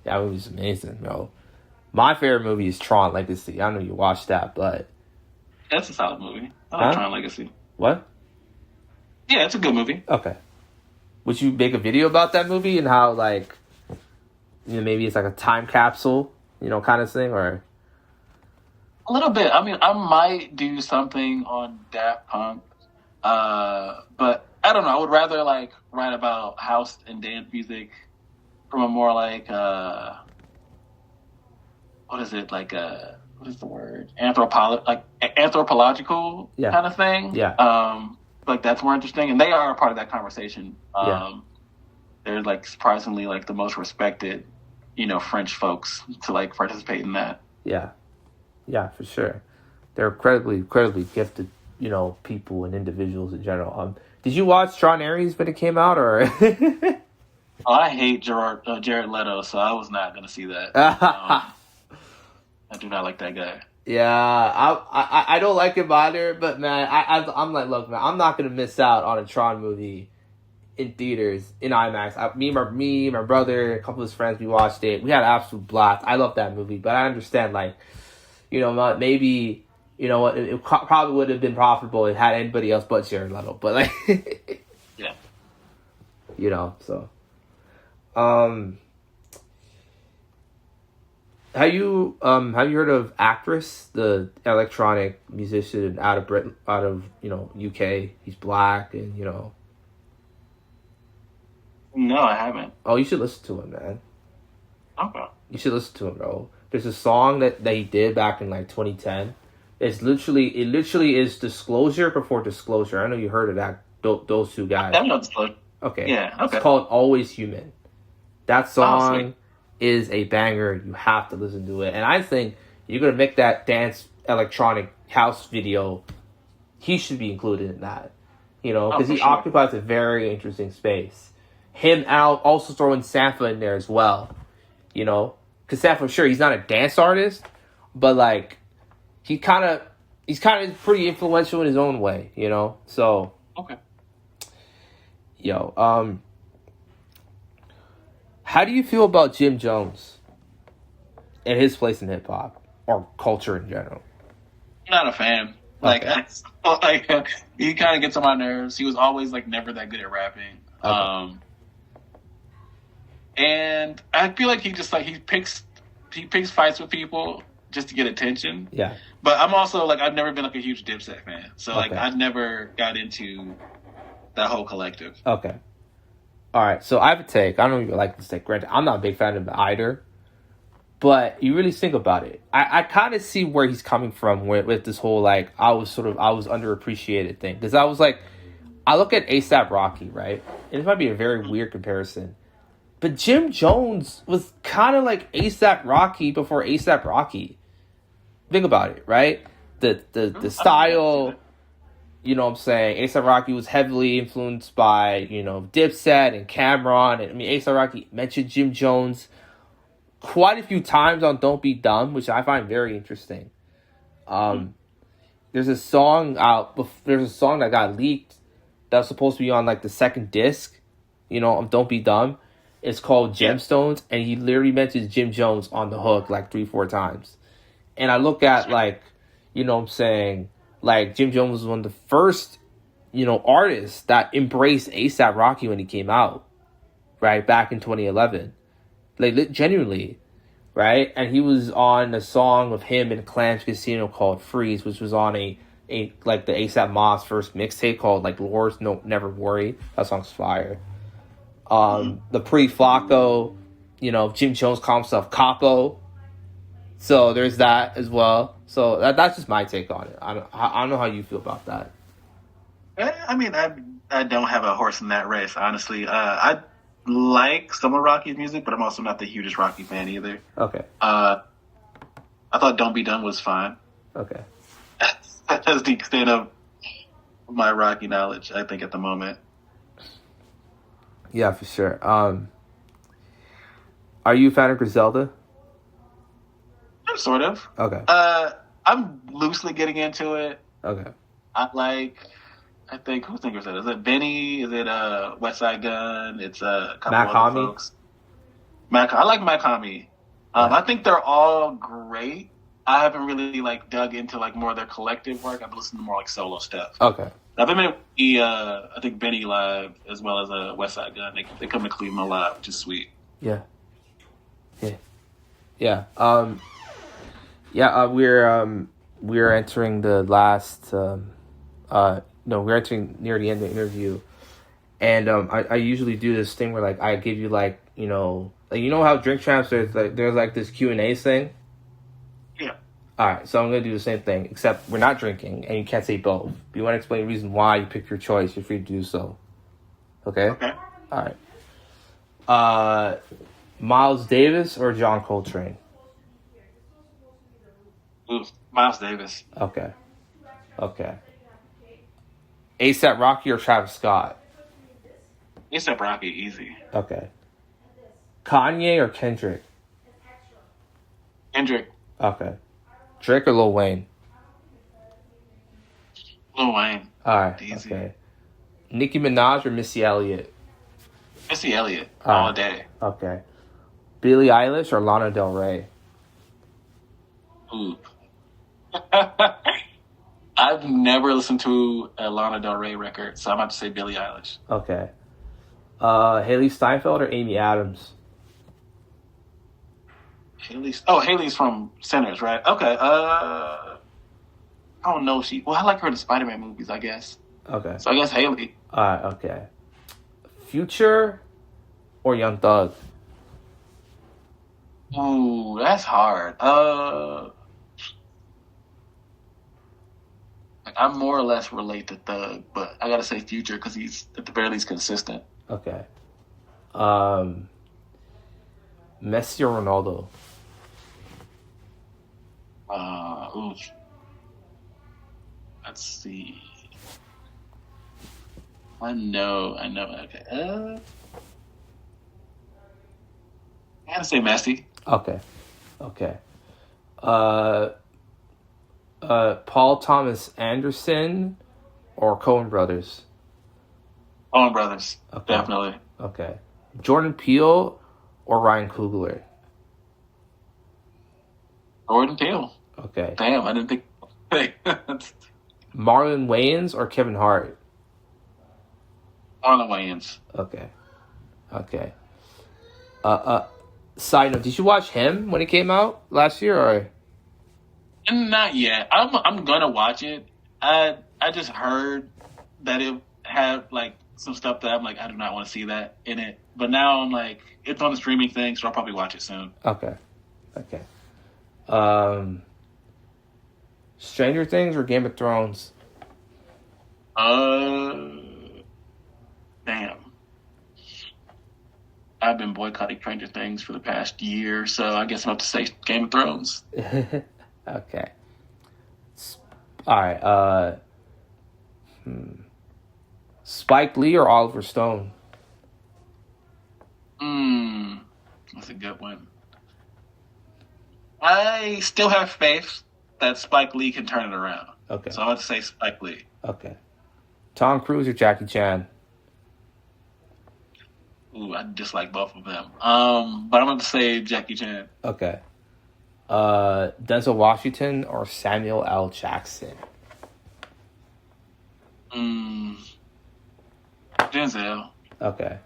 That movie's amazing, bro. My favorite movie is Tron Legacy. I know you watched that, but that's a solid movie. I like Tron Legacy. What? Yeah, it's a good movie. Okay. Would you make a video about that movie and how, like, maybe it's like a time capsule, kind of thing, or? A little bit. I mean, I might do something on Daft Punk, but I don't know. I would rather like write about house and dance music from a more like what is it, like what is the word, anthropological kind of thing. Yeah. Like that's more interesting, and they are a part of that conversation. They're like surprisingly like the most respected, French folks to like participate in that. Yeah, for sure. They're incredibly gifted, people and individuals in general. Did you watch Tron Ares when it came out, or? I hate Jared Leto, so I was not going to see that. I do not like that guy. Yeah, I don't like him either, but man, I'm like, look, man, I'm not going to miss out on a Tron movie in theaters, in IMAX. Me, my brother, a couple of his friends, we watched it. We had an absolute blast. I love that movie, but I understand, like, maybe, it probably would have been profitable if it had anybody else but Jared Leto. But like, yeah, so, have you heard of Actress, the electronic musician out of UK? He's black and No, I haven't. Oh, you should listen to him, man. Okay. You should listen to him, bro. There's a song that he did back in like 2010. It literally is Disclosure before Disclosure. I know you heard of that. Those two guys. I know Disclosure. Okay. Yeah. Okay. It's called Always Human. That song is a banger. You have to listen to it. And I think you're gonna make that dance electronic house video. He should be included in that. Because he occupies a very interesting space. Him out also throwing Sampha in there as well. Because Sampha, sure, he's not a dance artist, but like he's kind of pretty influential in his own way, So okay. How do you feel about Jim Jones and his place in hip hop or culture in general? I'm not a fan. Like, like he kind of gets on my nerves. He was always like never that good at rapping. Okay. And I feel like he just like he picks fights with people just to get attention. Yeah. But I'm also like I've never been like a huge Dipset fan, so like I never got into that whole collective. Okay. All right. So I have a take. I don't even like this take. Granted, I'm not a big fan of either. But you really think about it. I kind of see where he's coming from with this whole, like, I was underappreciated thing. Because I was like, I look at A$AP Rocky, right? And it might be a very weird comparison. But Jim Jones was kind of like A$AP Rocky before A$AP Rocky. Think about it, right? The style, you know what I'm saying? A$AP Rocky was heavily influenced by, you know, Dipset and Cameron. And I mean, A$AP Rocky mentioned Jim Jones quite a few times on Don't Be Dumb, which I find very interesting. There's a song that got leaked that was supposed to be on like the second disc, you know, of Don't Be Dumb. It's called Gemstones, and he literally mentions Jim Jones on the hook like 3-4 times. And I look at like, you know what I'm saying, like Jim Jones was one of the first, you know, artists that embraced A$AP Rocky when he came out, right, back in 2011. Like, genuinely, right? And he was on a song of him and Clams Casino called Freeze, which was on a like the A$AP Mobb's first mixtape called like Lords No Never Worry. That song's fire. The pre-Flacco, you know, Jim Jones called himself Capo. So there's that as well. So that's just my take on it. I don't know how you feel about that. I mean, I don't have a horse in that race, honestly. I like some of Rocky's music, but I'm also not the hugest Rocky fan either. Okay. I thought Don't Be Done was fine. Okay. That's the extent of my Rocky knowledge, I think, at the moment. Yeah, for sure. Are you a fan of Griselda? Sort of. Okay. I'm loosely getting into it. Okay. I think, who thinks that? Is it Benny? Is it West Side Gun? It's a couple Mac other Homie? folks. I like Mac Homie. I think they're all great. I haven't really like dug into like more of their collective work. I've listened to more like solo stuff. Okay. I've been I think Benny live as well as West Side Gun. They come to Cleveland a lot, which is sweet. Yeah. We're entering the last. We're entering near the end of the interview, and I usually do this thing where like I give you like how Drink Champs there's like this Q&A thing. Yeah. All right, so I'm gonna do the same thing, except we're not drinking, and you can't say both. If you want to explain the reason why you pick your choice, you're free to do so. Okay. Okay. All right. Miles Davis or John Coltrane? Ooh, Miles Davis. Okay. A$AP Rocky or Travis Scott? A$AP Rocky, easy. Okay. Kanye or Kendrick? Kendrick. Okay. Drake or Lil Wayne? Lil Wayne. Alright, easy. okay. Nicki Minaj or Missy Elliott? Missy Elliott, all day. Okay. Billie Eilish or Lana Del Rey? Ooh. I've never listened to a Lana Del Rey record, so I'm about to say Billie Eilish. Okay. Haley Steinfeld or Amy Adams? Haley's from Sinners, right? Okay. I don't know. I like her in the Spider-Man movies, I guess. Okay. So I guess Haley. Alright, okay. Future or Young Thug? Ooh, that's hard. I more or less relate to Thug, but I gotta say Future because he's at the very least consistent. Okay. Messi or Ronaldo? Let's see. I know. Okay. I gotta say Messi. Okay. Paul Thomas Anderson or Coen Brothers? Coen Brothers. Okay. Definitely. Okay. Jordan Peele or Ryan Coogler? Jordan Peele. Okay. Damn, I didn't think. Marlon Wayans or Kevin Hart? Marlon Wayans. Okay. Side note, did you watch him when it came out last year or? Not yet. I'm gonna watch it. I just heard that it had like some stuff that I'm like, I do not want to see that in it. But now I'm like, it's on the streaming thing, so I'll probably watch it soon. Okay. Stranger Things or Game of Thrones? Damn. I've been boycotting Stranger Things for the past year, so I guess I'll have to say Game of Thrones. Okay. All right. Spike Lee or Oliver Stone? That's a good one. I still have faith that Spike Lee can turn it around. Okay. So I'm going to say Spike Lee. Okay. Tom Cruise or Jackie Chan? Ooh, I dislike both of them. But I'm going to say Jackie Chan. Okay. Denzel Washington or Samuel L. Jackson? Denzel. Okay.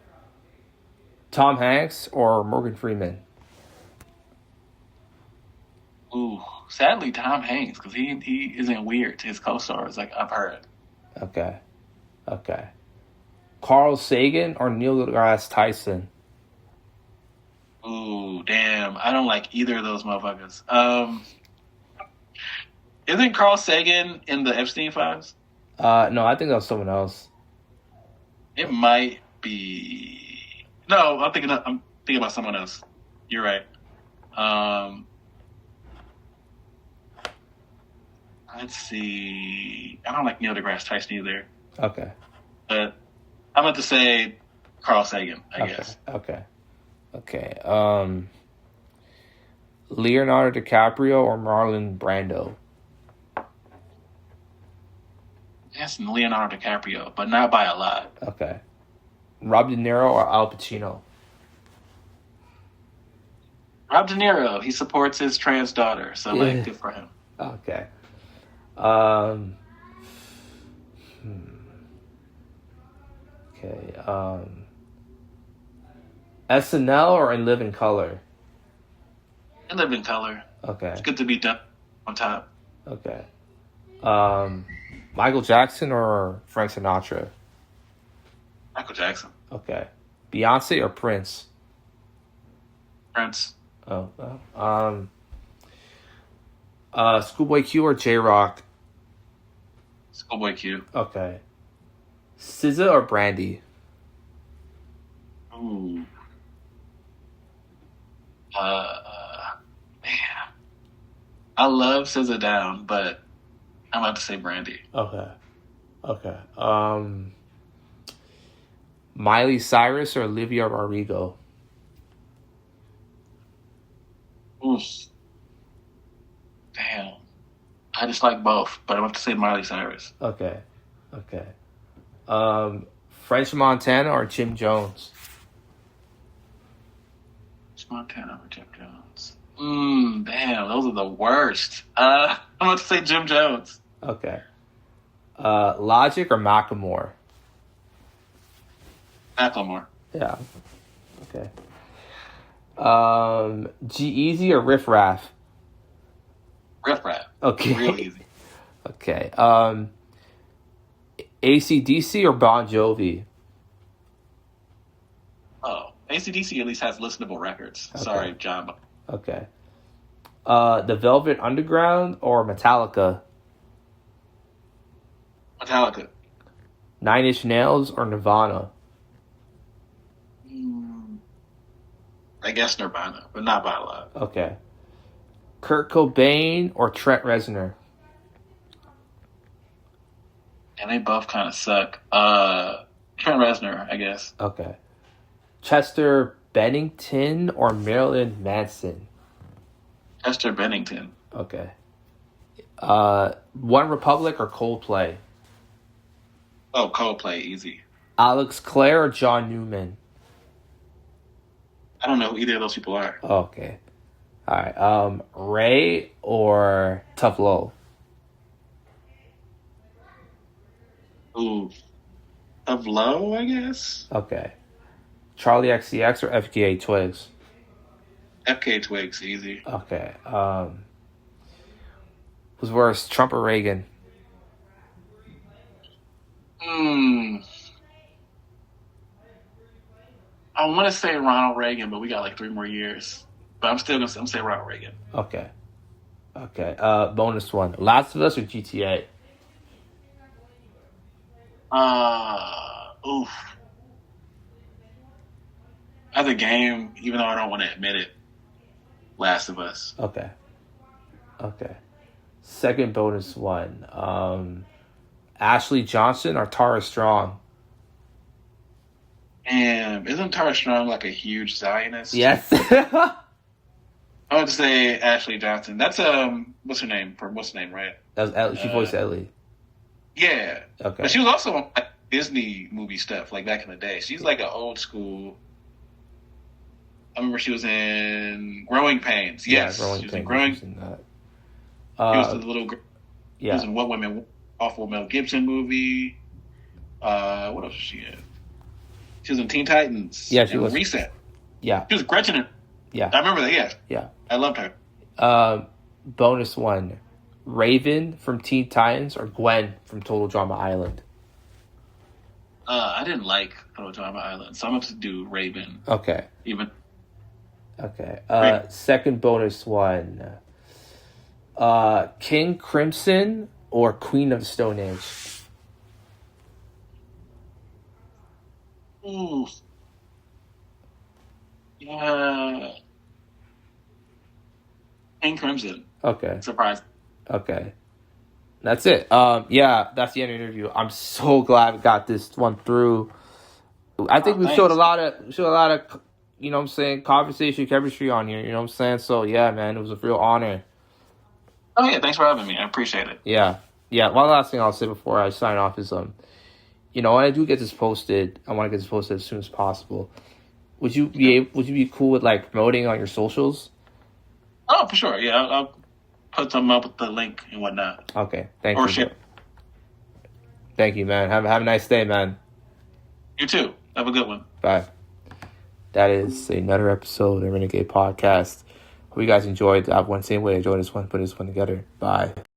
Tom Hanks or Morgan Freeman? Ooh, sadly Tom Hanks, because he isn't weird to his co-stars, like I've heard. Okay. Carl Sagan or Neil deGrasse Tyson? Ooh, damn. I don't like either of those motherfuckers. Isn't Carl Sagan in the Epstein Files? No, I think that was someone else. It might be. No, I'm thinking about someone else. You're right. Let's see. I don't like Neil deGrasse Tyson either. Okay. But I'm about to say Carl Sagan, I guess. Okay. Leonardo DiCaprio or Marlon Brando? Yes, Leonardo DiCaprio, but not by a lot. Okay. Rob De Niro or Al Pacino? Rob De Niro, he supports his trans daughter, so like, good for him. Okay. SNL or In Living Color? In Living Color. Okay. It's good to be done on top. Okay. Michael Jackson or Frank Sinatra? Michael Jackson. Okay. Beyonce or Prince? Prince. Schoolboy Q or J-Rock? Schoolboy Q. Okay. SZA or Brandy? Ooh. Man. I love SZA Down, but I'm about to say Brandy. Okay. Miley Cyrus or Olivia Rodrigo? Oof. Damn. I just like both, but I'm about to say Miley Cyrus. Okay. French Montana or Jim Jones? French Montana or Jim Jones? Damn, those are the worst. I'm about to say Jim Jones. Okay. Logic or Macklemore? Macklemore. Yeah. Okay. G-Eazy or Riff Raff? Riff Raff. Okay. Real easy. Okay. AC/DC or Bon Jovi? Oh, AC/DC at least has listenable records. Okay. Sorry, John. Okay. The Velvet Underground or Metallica? Metallica. Nine Inch Nails or Nirvana? I guess Nirvana, but not by a lot. Okay. Kurt Cobain or Trent Reznor? And they both kind of suck. Trent Reznor, I guess. Okay. Chester Bennington or Marilyn Manson? Chester Bennington. Okay. One Republic or Coldplay? Oh, Coldplay, easy. Alex Clare or John Newman? I don't know who either of those people are. Okay. All right. Ray or Tough Low? Ooh, of Low, I guess. Okay. Charlie XCX or FKA Twigs? FK Twigs, easy. Okay. Who's worse, Trump or Reagan? I want to say Ronald Reagan, but we got like 3 more years. But I'm still gonna say Ronald Reagan. Okay. Bonus one. Last of Us or GTA? Oof. As a game, even though I don't want to admit it, Last of Us. Okay. Second bonus one. Ashley Johnson or Tara Strong? And isn't Tara Strong like a huge Zionist? Yes. I would say Ashley Johnson. That's what's her name? What's her name, right? That was Ellie. She voiced Ellie. Yeah. Okay. But she was also on like, Disney movie stuff, like back in the day. She's like an old school. I remember she was in Growing Pains. Yes, Growing she was Pains. in Growing. She was the little girl. Yeah. She was in What Women Awful Mel Gibson movie. What else was she in? She was in Teen Titans. Yeah, she was. Reset. Yeah. She was Gretchen. Yeah. I remember that. Yeah. Yeah. I loved her. Bonus one. Raven from Teen Titans or Gwen from Total Drama Island? I didn't like Total Drama Island, so I'm going to do Raven. Okay. Okay. Second bonus one. King Crimson or Queen of the Stone Age? Ooh. Yeah. King Crimson. Okay. Surprise. Okay. That's it. Yeah, that's the end of the interview. I'm so glad we got this one through. I think we showed a lot of, you know what I'm saying, conversation, chemistry on here, you know what I'm saying? So, yeah, man, it was a real honor. Oh, yeah, thanks for having me. I appreciate it. Yeah. One last thing I'll say before I sign off is, you know, when I do get this posted, I want to get this posted as soon as possible. Would you be cool with, like, promoting on your socials? Oh, for sure. Yeah, I'll put them up with the link and whatnot. Okay, thank you. Or ship. Thank you, man. Have a nice day, man. You too. Have a good one. Bye. That is another episode of the Renegade Podcast. Hope you guys enjoyed. I have one same way I enjoyed this one, put this one together. Bye.